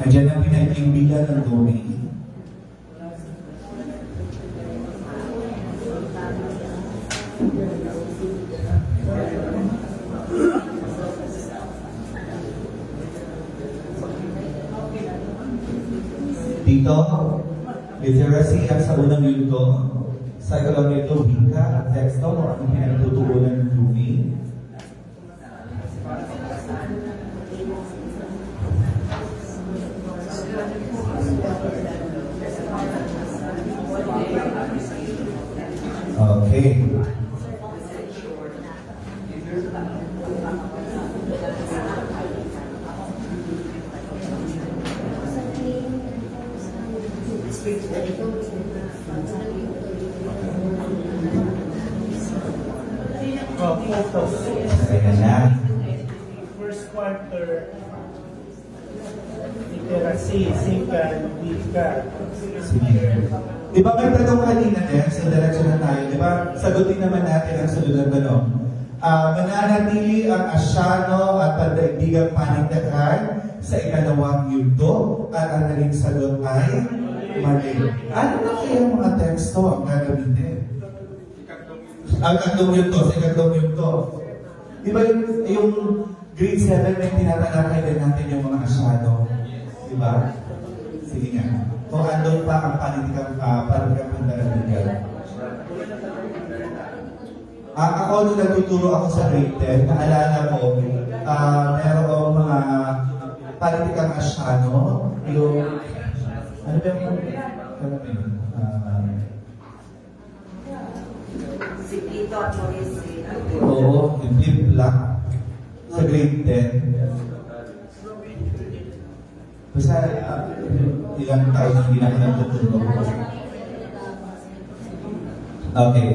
Andiyan ang pinag-imbilan ng domain. Dito, literacy at sa unang yunto, sa ikalawang yunto, wika at teksto kung ano pinagtutuunan ng Lumi. Okay. Focus. Ayan na. First quarter, literacy, second, wika. Sige. Di ba may tanong kanina din, sa direksyon na tayo, di ba? Sagutin naman natin ang sunod na tanong. Mananatili ang asyano at pandaigdigang panindakan sa ikalawang yugto at ang naging sagot ay mali. Ano na kaya ang mga teksto ang gagamitin? Ang ikatlong yugto, sa ikatlong yugto. Di ba yung grade 7 may tinatalakay din natin yung mga asyano? Di ba? Sige nga. Kung andun pa ang panindigang pandaigdigan. Ako nung nagtuturo ako sa grade 10, naalala ko, merong mga panindigang asyano, yung, ano ba yung, ano ba yun? Si Tito at Maurice. Oo, yung flip black sa grade 10. Basta, ilang taon na hindi na ako nagtuturo. Okay.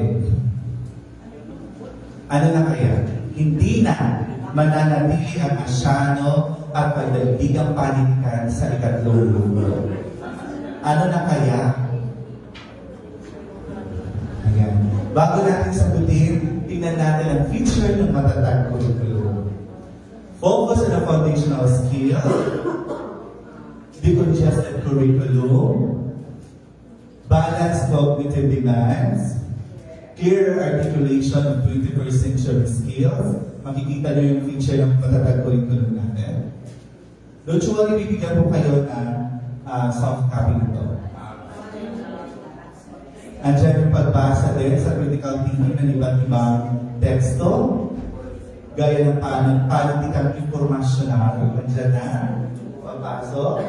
Ano na kaya? Hindi na mananatili ang asyano at pandaigdigang panindigan sa ikatlong yugto. Ano na kaya? Ayan. Bago natin sagutin, tingnan natin ang feature ng matatag curriculum. Focus on the foundational skill, decongested curriculum, balanced cognitive demands, clear articulation of 21st century skills. Makikita nyo yung feature ng matatag curriculum natin. Usually, bibigyan po kayo ng soft copy nito. Andiyan yung pagbasa din sa critical thinking ng iba't ibang teksto, gaya ng panitikang informasyonal. Andiyan na, papasok.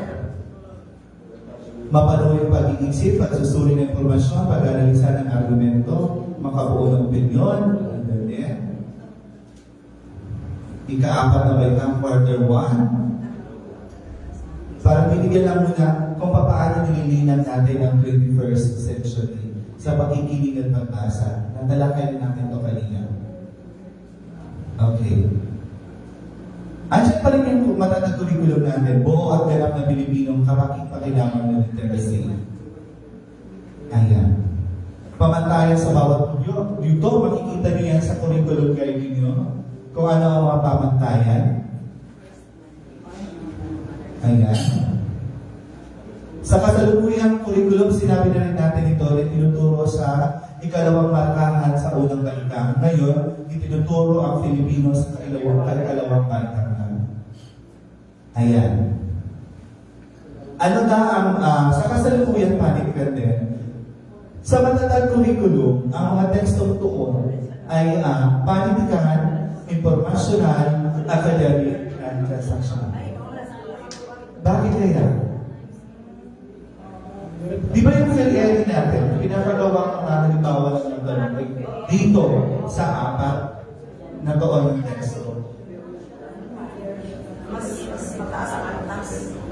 Mapano yung pag-iisip, pagsusuri ng informasyon, pag-analisa ng argumento, makabuo ng opinyon, andiyan din. Ika-apat na ba yung quarter 1? Para binigyan lang muna kung paano nililinan natin ang 21st century sa pakikinig at pagbasa. Natalakay din natin ito kanina. Okay. Andiyan pa rin yung matatag curriculum natin, buo at ganap na Pilipinong kapakipakilaman ng literacy. Ayan. Pamantayan sa bawat yuto, makikita niyo yan sa curriculum guide niyo kung ano ang mga pamantayan. Ayan. Sa kasalukuyang curriculum, sinabi na rin natin ito na tinuturo sa ikalawang markahan sa unang balitang. Ngayon, itinuturo ang Filipino sa ikalawang balitang. Ayan. Ano na ang, sa kasalukuyang panindigan din, sa matatag curriculum, ang mga tekstong tuon ay panindigan, informasyonal, academic, and transactional. Bakit kaya? Di ba yung PhilEd natin, pinapagawa ng halimbawa ng tanong dito sa apat na doon ng teksto?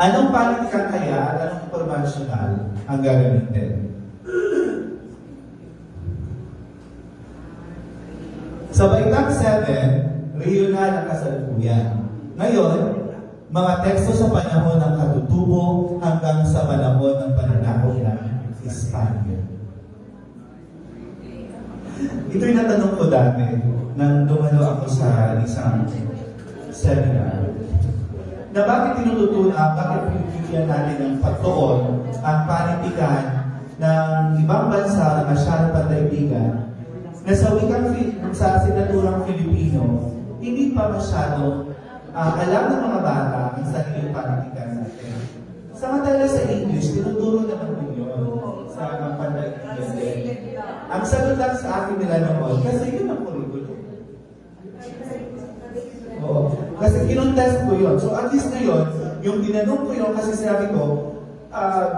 Anong panindigan kaya at anong informasyonal ang gagamitin? Sa baitang 7, regional ang kasalukuyan. Ngayon, mga teksto sa panahon ng katutubo hanggang sa panahon ng pananakop ng Espanya. Ito'y natanong ko dati nang dumalo ako sa isang seminar. Na bakit tinututunan, bakit pinipigyan natin ng pagtuon ang panindigan ng ibang bansa na masyadong pandaigdigan na sa wikang sa sinaturang Filipino, hindi pa masyado alam ng mga bata ang sariling panindigan natin. Samantala sa English, tinuturo naman din yun sa mga pandaigyan. Ang sagot lang sa akin nila naman, kasi yun ang curriculum. Oo. Kasi kinuntest ko yun. So at least ngayon, yung tinanong ko yun, kasi sinabi ko,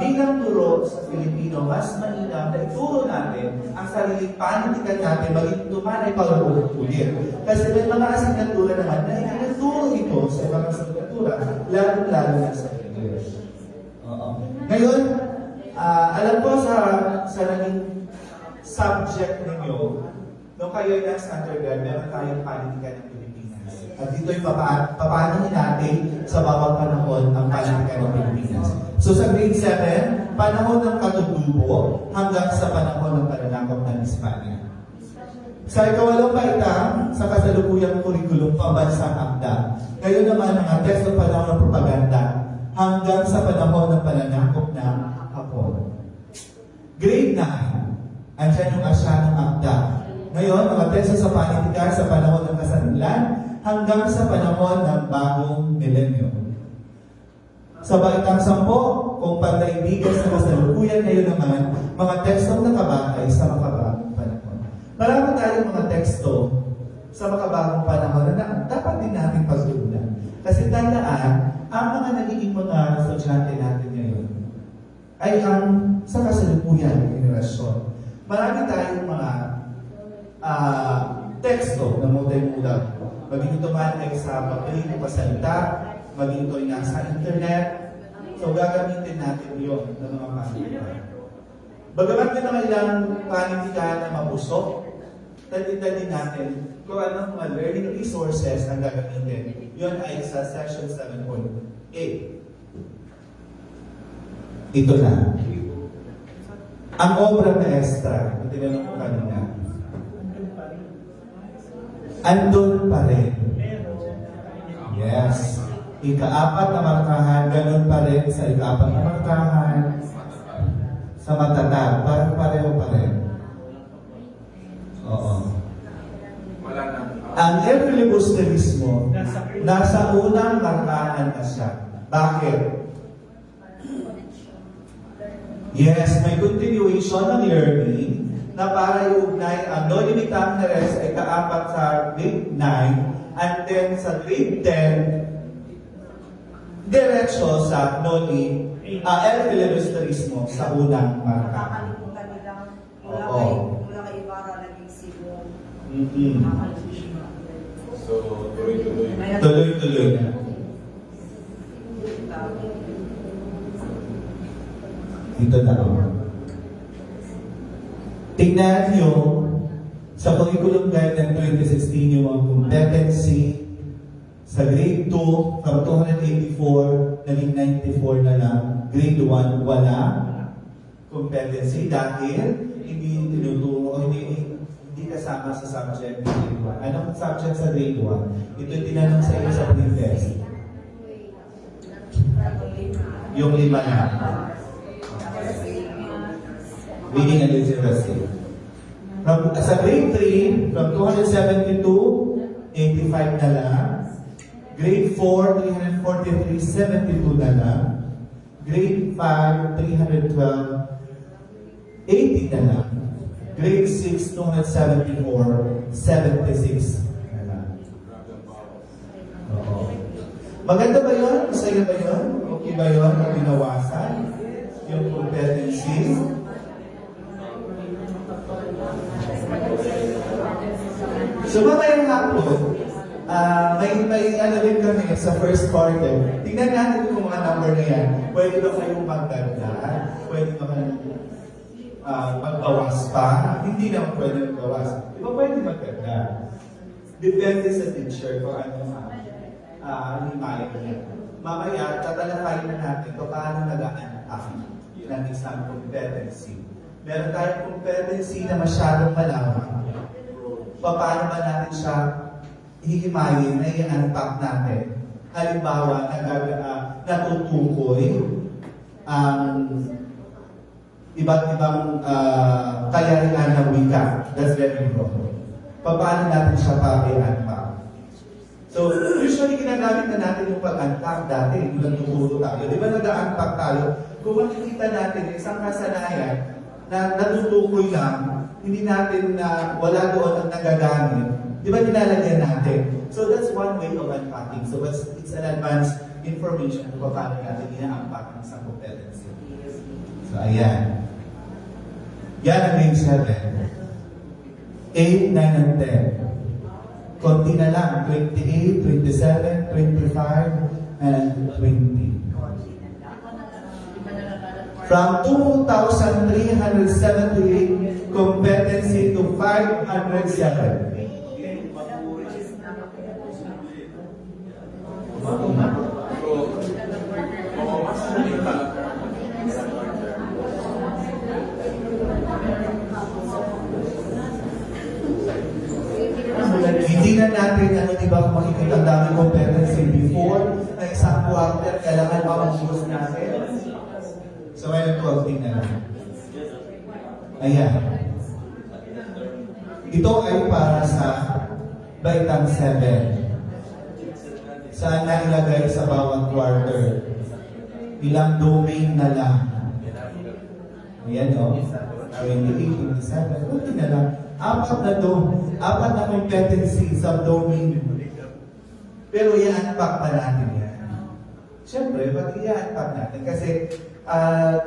bilang turo sa Filipino, mas mainam na ituro natin ang sariling panitikan natin, maging tumanay pag-uulit. Kasi may mga asignatura naman na itinuturo ito sa mga asignatura, lalo-lalo na sa English. Ngayon, alam ko sa naging subject ninyo, nung kayo ay nasa undergrad, meron tayong panitikan ng Pilipinas. At dito yung papaano natin sa bawat panahon ang panitikan ng Pilipinas. So sa grade 7, panahon ng katutubo hanggang sa panahon ng pananakop ng Espanya. Sa ikawalong baitang, sa kasalukuyang kurikulum pambansang akda, kayo naman ang teksto panahon ng propaganda hanggang sa panahon ng pananakop ng Hapon. Grade 9, andyan yung Asyanong akda. Ngayon, mga teksto sa panitikan sa panahon ng kasanlan hanggang sa panahon ng bagong milenyo. Sa baitang 10, kung pagdaibigan sa kasalukuyan, ngayon naman, mga tekstong nakabatay sa makabagong panahon. Marami tayong mga teksto sa makabagong panahon na dapat din natin pagtuunan. Kasi tandaan, ang mga nagiging mga estudyante natin ngayon ay ang sa kasalukuyan generasyon. Marami tayong mga teksto na multimodal. Maging ito man ay sa papel o pasalita, maging ito ay nasa internet. So gagamitin natin yun ng mga panitikan. Bagamat may mga ilang panitikan na mabusok, tali-tali natin kung anong mga learning resources ang gagamitin. Yun ay sa section 7.8. Ito na. Ang obra maestra, na tinanong ko kanina, andun pa rin. Yes. Ika-4 na markahan, ganun pa rin sa ika-4 na markahan. Sa matatag, parang pareho pa rin. Oo. Ang filibusterismo, nasa unang markahan na siya. Bakit? Yes, may continuation ng learning na para iugnay ang non-limitang na res ay ika-4 sa grade 9 and then sa grade 10 diretso sa filibusterismo sa unang markahan. Kakalimutan nilang Oo. mula kay Ibarra naging Cebu. So, tuloy-tuloy. Tuloy-tuloy na. Ito na ako. Tingnan nyo sa curriculum guide ng 2016 yung mga competency sa grade 2 from 284 naging 94 na lang. Grade 1 wala competency dahil hindi tinuturo o hindi kasama sa subject ng grade 1. Anong subject sa grade 1? Ito tinanong sa iyo sa pre-test. Yung 5 na. Reading and literacy. Sa grade 3, from 272, 85 na lang. Grade 4, 343, 72 na lang. Grade 5, 312, 80 na lang. Grade 6, 274, 76 na lang. Oo. Maganda ba yun? Masaya ba yun? Okay ba yun? Ang binawasan? Yung competency? So mamayang hapon, may ano din kami sa first quarter. Tingnan natin kung mga number na yan. Pwede ba kayong magdagda? Pwede ba kayong magbawas pa? Hindi naman pwede magbawas. Di ba pwede magdagda? Depende sa teacher kung ano himayin niya. Mamaya, tatalakayin na natin kung paano nag-aantak ng isang competency. Meron tayong competency na masyadong malawak. Paano ba natin siya hihimayin na i-unpack natin? Halimbawa, natutukoy ang iba't ibang kayarihan ng wika. That's very important. Paano natin siya pa i-unpack? So, usually ginagamit na natin yung pag-unpack dati, yung nagtuturo tayo. Di ba nag-unpack tayo? Kung makikita natin isang kasanayan na natutukoy lang, hindi natin na wala doon ang nagagamit, di ba nilalagyan natin? So that's one way of unpacking. So it's an advanced information kung paano natin ina-unpack ng isang competency. So ayan. Yan ang grade 7. 8, 9, and 10. Konti na lang, 28, 27, 25, and 20. From 2,378 competency to 507. Hindi na natin, di ba, kung makikita ang daming competency before na isang quarter, kailangan makapagpus natin. So, ngayon, 12 na lang. Ayan. Ito ay para sa Baitang 7. Saan na ilagay sa bawat quarter? Ilang domain na lang. Ayan, o. 28, 27, 20 na lang. Apat na competency sa domain. Pero i-unpack pa natin yan. Siyempre, ba't i-unpack natin? Kasi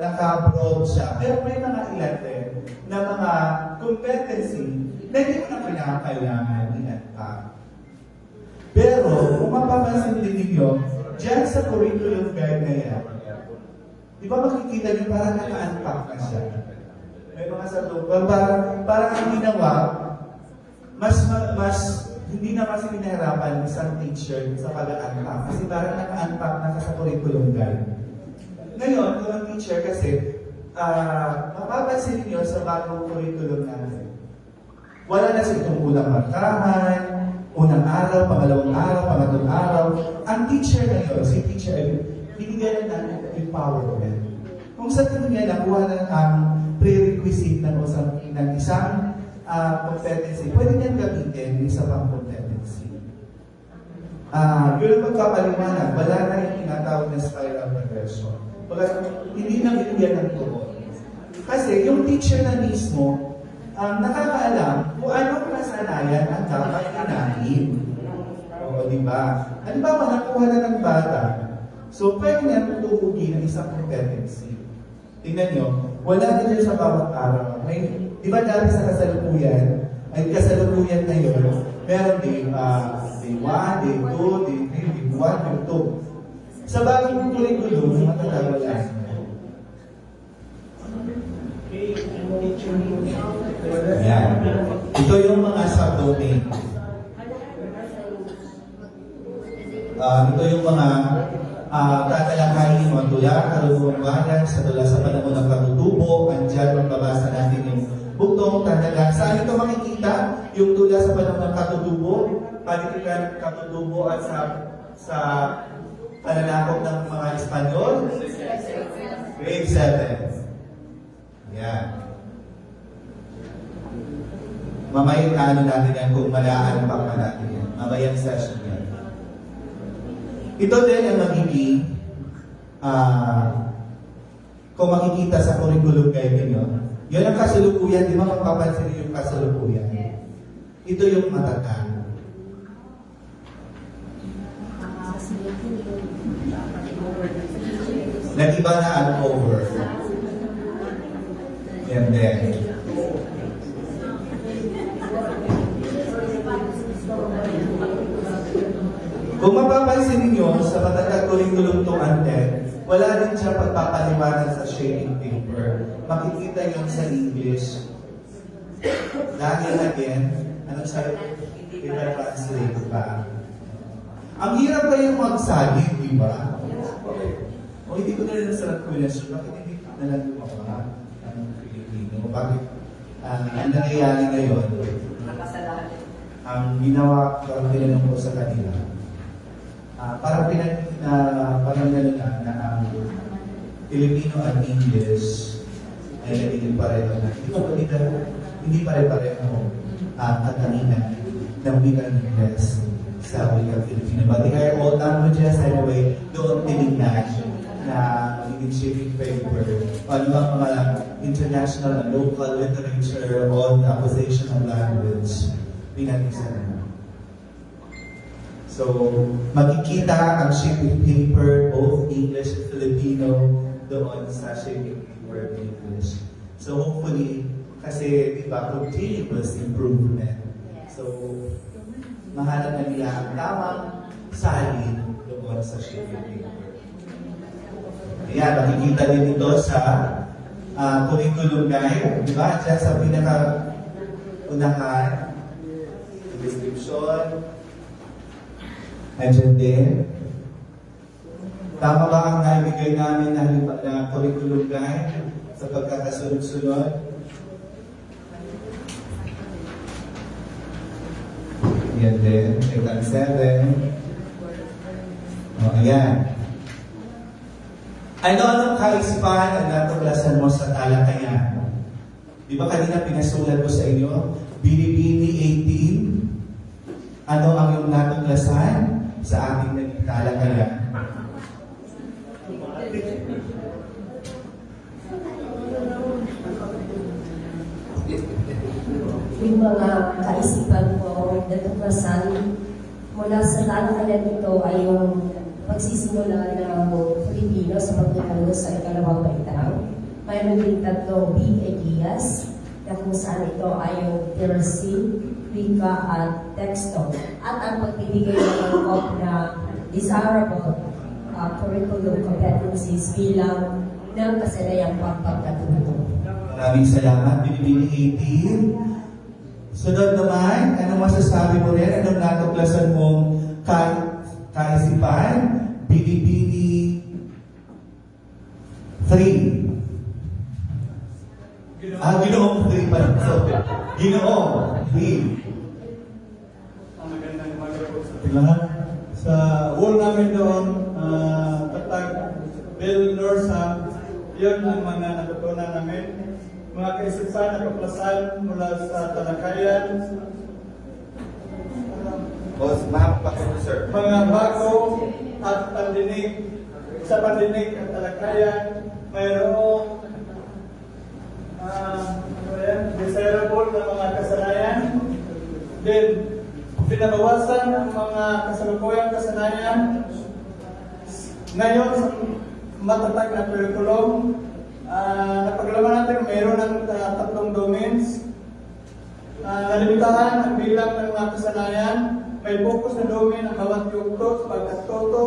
naka-broad siya. Pero may mga ilan din na mga competency na hindi mo na kailangan i-unpack. Pero, kung mapapansin din ninyo, dyan sa curriculum guide na yan, di ba makikita niyo parang naka-unpack na siya? May mga sa loob. Parang ang ginawa, mas hindi na kasi pinahirapan isang teacher sa pag-unpack. Kasi parang naka-unpack na sa curriculum guide. Ngayon, kung ang teacher kasi, mapapansin niyo sa bagong curriculum natin, wala na sa itong unang markahan, unang araw, pangalawang araw, pangatlong araw. Ang teacher na yun, si teacher, binigyan na natin empowerment. Kung sa tingin niya, nakuha na ang prerequisite ng isang competency, pwede niyan gamitin yung isa pang competency. Yun ang pagpapaliwanag, wala na yung tinatawag na spiral progression. Hindi na binigyan ng tuon. Kasi yung teacher na mismo, nakakaalam kung anong kasanayan ang dapat inahin. O, di ba? Halimbawa, nakuha na ng bata, so pwede niya tutugugin ng isang competency. Tingnan nyo, wala na dyan sa bawat araw. Di ba dati sa kasalukuyan, kasalukuyan na yun, meron day 1, day 2, day 3, day 1, day 2. Sa bagong curriculum, matatawa lang. Ayan. Ito yung mga subdomain. Ito yung mga tatalakayin mo, tula, karunungang bayan, sa tula sa panahon ng katutubo, andyan magbabasa natin yung buktong tataga. Saan ito makikita? Yung tula sa panahon ng katutubo, panitikan katutubo at sa pananakop ng mga Espanyol? Grade 7. Yan. Mamaya ano natin yan kung malaan pa natin yan. Mamayang session yan. Ito din ang magiging kung makikita sa curriculum guide ninyo, yun ang kasalukuyan, di ba mapapansin yung kasalukuyan? Ito yung matatag. Nag-iba na ang over. Yan din. Kung mapapansin ninyo sa matatag curriculum 2 and 10, wala din siya pagpapaliwanag sa shading paper. Makikita yun sa English. Dahil again, anong sabi? Ipa-translate pa. Ang hirap kayong magsalit, di ba? O hindi ko na rin sa question, bakit hindi na lang gumawa ang Pilipino? Bakit ang nangyayari ngayon, ang ginawa ko, tinanong ko sa kanila, parang parang gano'n na ang Filipino at English ay nagiging pareho na. Hindi pare-pareho at kanina. ng wikang Ingles sa wikang Filipino. But the higher all languages, anyway, doon tinignan na magiging shipping paper, ano bang mga international and local literature on the acquisition of language, pinag-isa na. So, makikita ang shipping paper, both English and Filipino, doon sa shipping paper in English. So, hopefully, kasi, di ba, continuous improvement. So, mahanap na nila ang tamang salin doon sa shipping paper. Ayan, makikita din ito sa curriculum guide, di ba? Diyan sa pinaka-unahan, description, nandiyan din. Tama ba ang naibigay namin na curriculum guide sa pagkakasunod-sunod? Yan din, Ekan 7. O, ayan. Anong kaisipan ang natuklasan mo sa talakayan? Di ba kanina pinasulat ko sa inyo? Binibini 18. Ano ang iyong natuklasan sa ating naging talakayan? Yung mga kaisipan ko, natuklasan mula sa talakayan ito ay yung pagsisimula ng Pilipino sa pagkakalo sa ikalawang baitang. Mayroon din tatlong big ideas na kung saan ito ay yung literacy, wika at teksto. At ang pagbibigay ng na desirable curriculum competencies bilang ng kasalayang pagpagkatuto. Maraming salamat, Binibini 18. Sunod naman, anong masasabi mo rin? Anong natuklasan mong kaisipan? Binibini 3. Ginoong 3 pa rin. So, Ginoong 3. Ang magandang umaga po sa lahat. Sa wall namin doon, tatag Bill Norsa, yun ang mga natutunan namin. Mga kaisipan na kaplasan mula sa talakayan. Mga bago at pandinig. Sa pandinig at talakayan, mayroong desirable na mga kasanayan. Then, pinabawasan ang mga kasalukuyang kasanayan. Ngayon, sa matatag na curriculum, napaglaman natin mayroon ng tatlong domains. Nalimitahan ang bilang ng mga kasanayan. May focus na domain ang bawat yugto sa pagkatuto,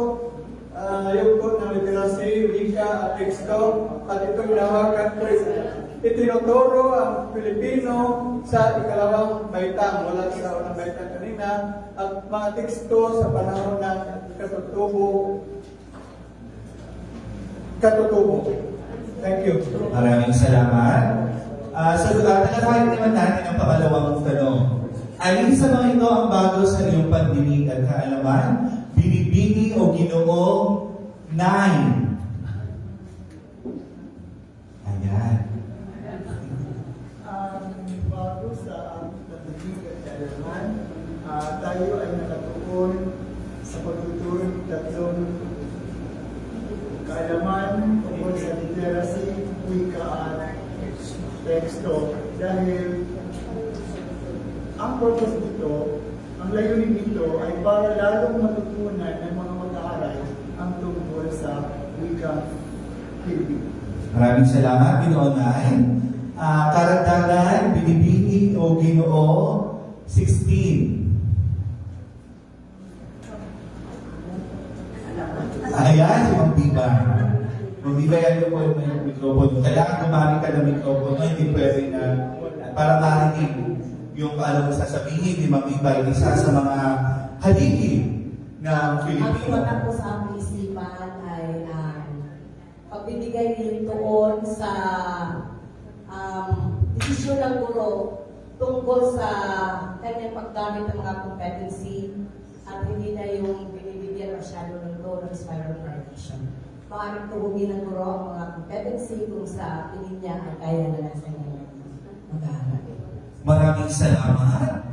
yugto ng literacy, wika at teksto, at ito ginawakan itinuturo ang Pilipino sa ikalawang baitang mula sa unang baitang kanina at mga teksto sa panahon ng katutubo. Thank you. Maraming salamat. Talakayin naman natin ang pangalawang tanong. Alin sa mga ito ang bago sa iyong pandinig at kaalaman? Binibini o Ginoo 9? Ayan. Bago sa pandinig at kaalaman, tayo ay nakatuon sa pagtuturo ng tatlong kaalaman tungkol sa literacy, wika at teksto. Dahil ang purpose nito, ang layunin nito ay para lalong matutunan ng mga mag-aaral ang tungkol sa wika Pilipino. Maraming salamat, Ginoo 9. Karagdagan, Binibini o Ginoo 16. Ayan, si Mang Bibay. Mang Bibay, ano po yung mikropono? Kailangan gumamit ka ng mikropono, hindi pwede na para marinig yung alam mo sasabihin ni Mang Bibay, isa sa mga haligi ng Filipino. Ang wala po sa aking isipan ay pagbibigay din doon sa desisyon ng guro tungkol sa kanyang paggamit ng mga competency at hindi na yung binibigyan masyado ng goal ng spiral direction. Maaaring tuhugin ng guro ang mga competency kung sa tingin niya ay kaya na nasa kanyang mag-aaral. Maraming salamat.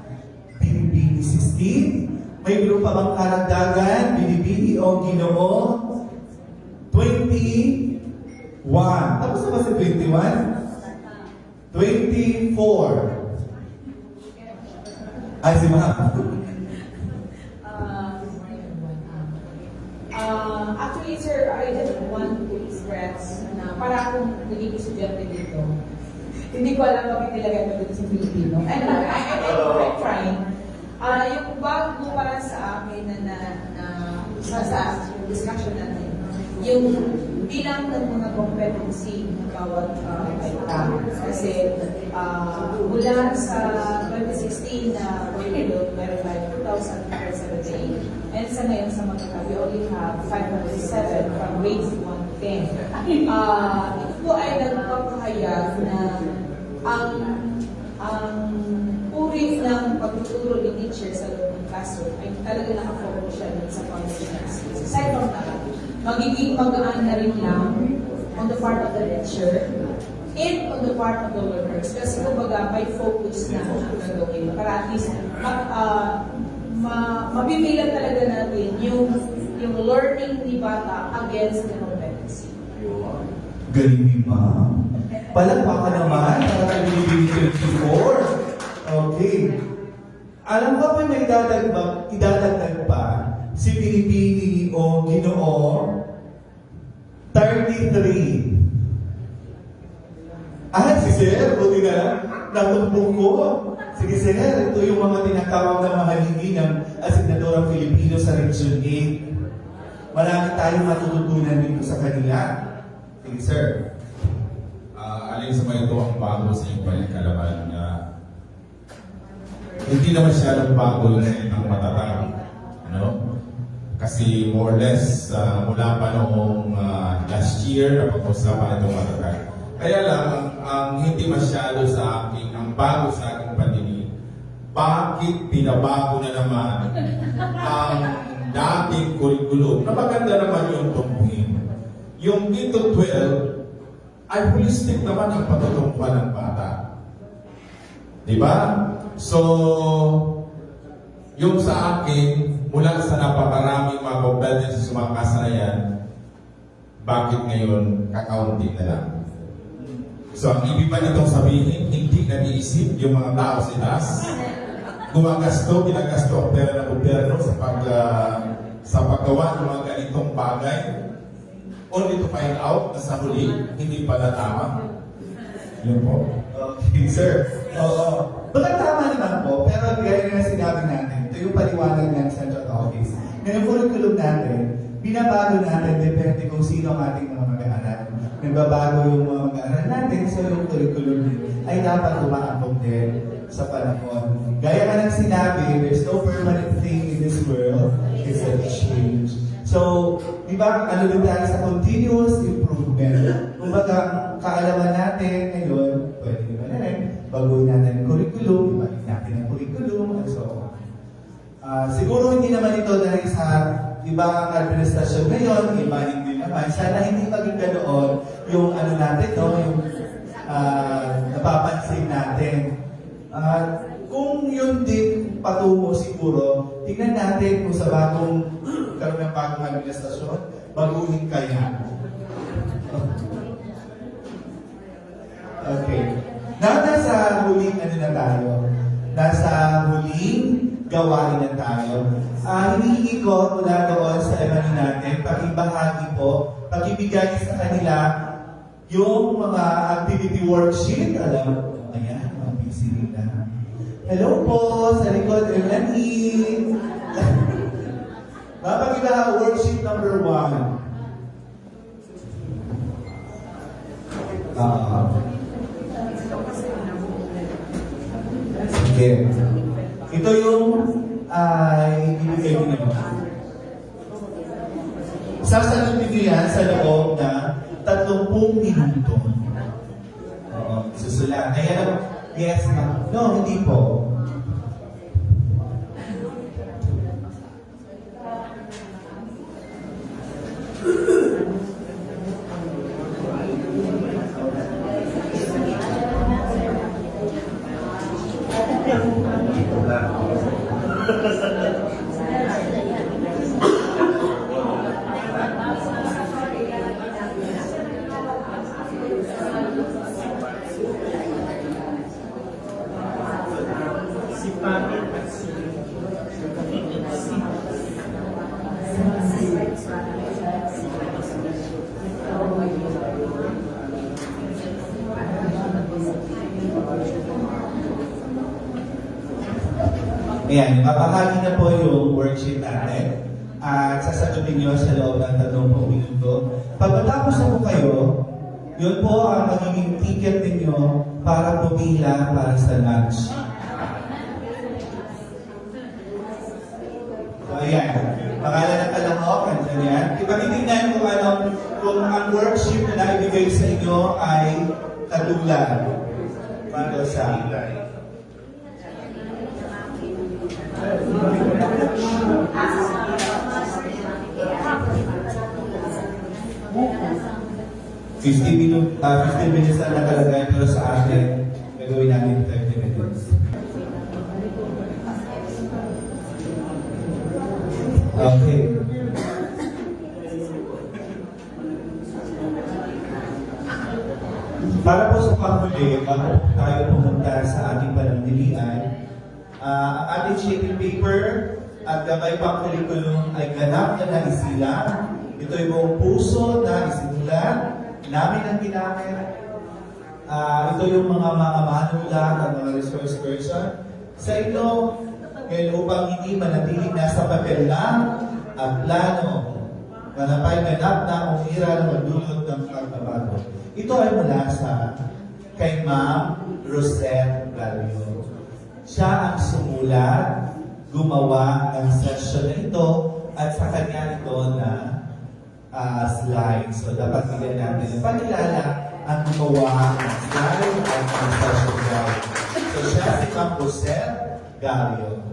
Binibini May grupo bang karagdagan? Binibini o Ginoo? 21. Tapos na ba si 21? 24. Ay, si Ma'am. Actually, sir, I just want to express na para akong naging estudyante dito, hindi ko alam bakit nilagay mo dito sa Filipino. And I'm trying. Yung bago para sa akin sa discussion natin, yung bilang ng mga competency ng bawat item. Kasi mula sa 2016 na curriculum, meron tayo 2,478. And sa ngayon sa Magkaka, we only have 507 from grades 1 to 10. Ito po ay nagpapahayag na ang uri ng pagtuturo ni teacher sa loob ng classroom ay talaga nakafocus siya sa foundational skills. Aside from that, magiging magaan na rin lang on the part of the lecturer and on the part of the learners. Kasi kumbaga, may focus na ang gagawin. Para at least, mabibilan talaga natin yung learning ni bata against the competency. Galing ni Ma'am. Palakpakan naman para kay Binibini 24. Okay. Alam ko pa may idadagdag pa si Binibini o Ginoo 33. Si Sir, buti na natumbong ko. Sige Sir, ito yung mga tinatawag na mahaligi ng Asignaturang Filipino sa Region 8. Marami tayong matututunan dito sa kanila. Sige Sir. Alin sa mga ito ang bago sa iyong kalaban na hindi naman masyadong bago ang matatag. Ano? Kasi more or less, mula pa noong last year, napag-usapan itong matatag. Kaya lang, ang hindi masyado sa akin, ang bago sa aking pandinig, bakit pinabago na naman ang dating curriculum na maganda naman yung tungkuhin. Yung K-12 ay holistic naman ang patutungkuhan ng bata. Diba? So, yung sa akin, mula sa napakaraming mga competencies sa mga kasanayan, bakit ngayon kakaunti na lang? So, ang ibig ba nitong sabihin, hindi nag-iisip yung mga tao sa itaas? Ginagasto ang pera ng gobyerno sa paggawa ng mga ganitong bagay, only to find out na sa huli, hindi pala tama. Yun po. Okay, sir. Oo. Baka tama naman po, pero gaya na sinabi natin, ito yung paliwanag ng Central Office. Ngayon, curriculum natin, binabago natin depende kung sino ang ating mga mag-aaral. Nagbabago yung mga mag-aaral natin, so yung curriculum ay dapat umaabot din sa panahon. Gaya ka ng sinabi, there's no permanent thing in this world, it's a change. So, di ba, ano din tayo sa continuous improvement. Kung baga, kaalaman natin ngayon, pwede naman na rin, baguhin natin ang curriculum, ibalik natin ang curriculum, and so on. Siguro hindi naman ito dahil sa iba ang administrasyon ngayon, iba hindi naman. Sana hindi maging ganoon yung ano natin, no, yung napapansin natin. Kung yun din patungo siguro, tingnan natin kung sa bagong karoon ng bagong administrasyon, baguhin kaya. Okay. Now, nasa huling ano na tayo? Nasa huling gawain na tayo. Hinihingi ko mula doon sa emani natin, pakibahagi po, pakibigay sa kanila yung mga activity worksheet. Alam mo, ayan, mga busy nila. Hello po, sa likod, Emani. Mapakita worksheet number 1. Sige. Ito yung ibigay ko naman. Sasagutin niyo yan sa loob na 30 minuto. Susulat. Ayan, yes, no, hindi po. Si Pangit at si Ayan, mapahagi na po yung worksheet natin at sasagutin nyo sa loob ng 30 minuto. Pagkatapos na po kayo, yun po ang magiging ticket ninyo para pumila para sa lunch. So, ayan, pangalan ng kalahok, andyan yan. Ipatitignan kung ang worksheet na naibigay sa inyo ay katulad. Dito sa 15 minutes na nakalagay pero sa atin, gagawin namin 30 minutes. Okay. Para po sa panghuli, bago tayo pumunta sa ating pananilian, ang ating sheeting paper at gabay pang kurikulum ay ganap na naisilang. Ito yung buong puso na isinulat namin ang ginamit. Ito yung mga manulat at mga resource person sa ito ngayon upang hindi manatiling nasa papel lang at plano manapay ganap na umira na magdulot ng pagbabago. Ito ay mula sa kay Ma'am Rosette Gallo. Siya ang sumulat, gumawa ng session na ito at sa kanya ito na slide. So dapat bigyan natin ng pagkilala ang gumawa ng slide at ng session guide. So siya si Ma'am Rosette Gallo.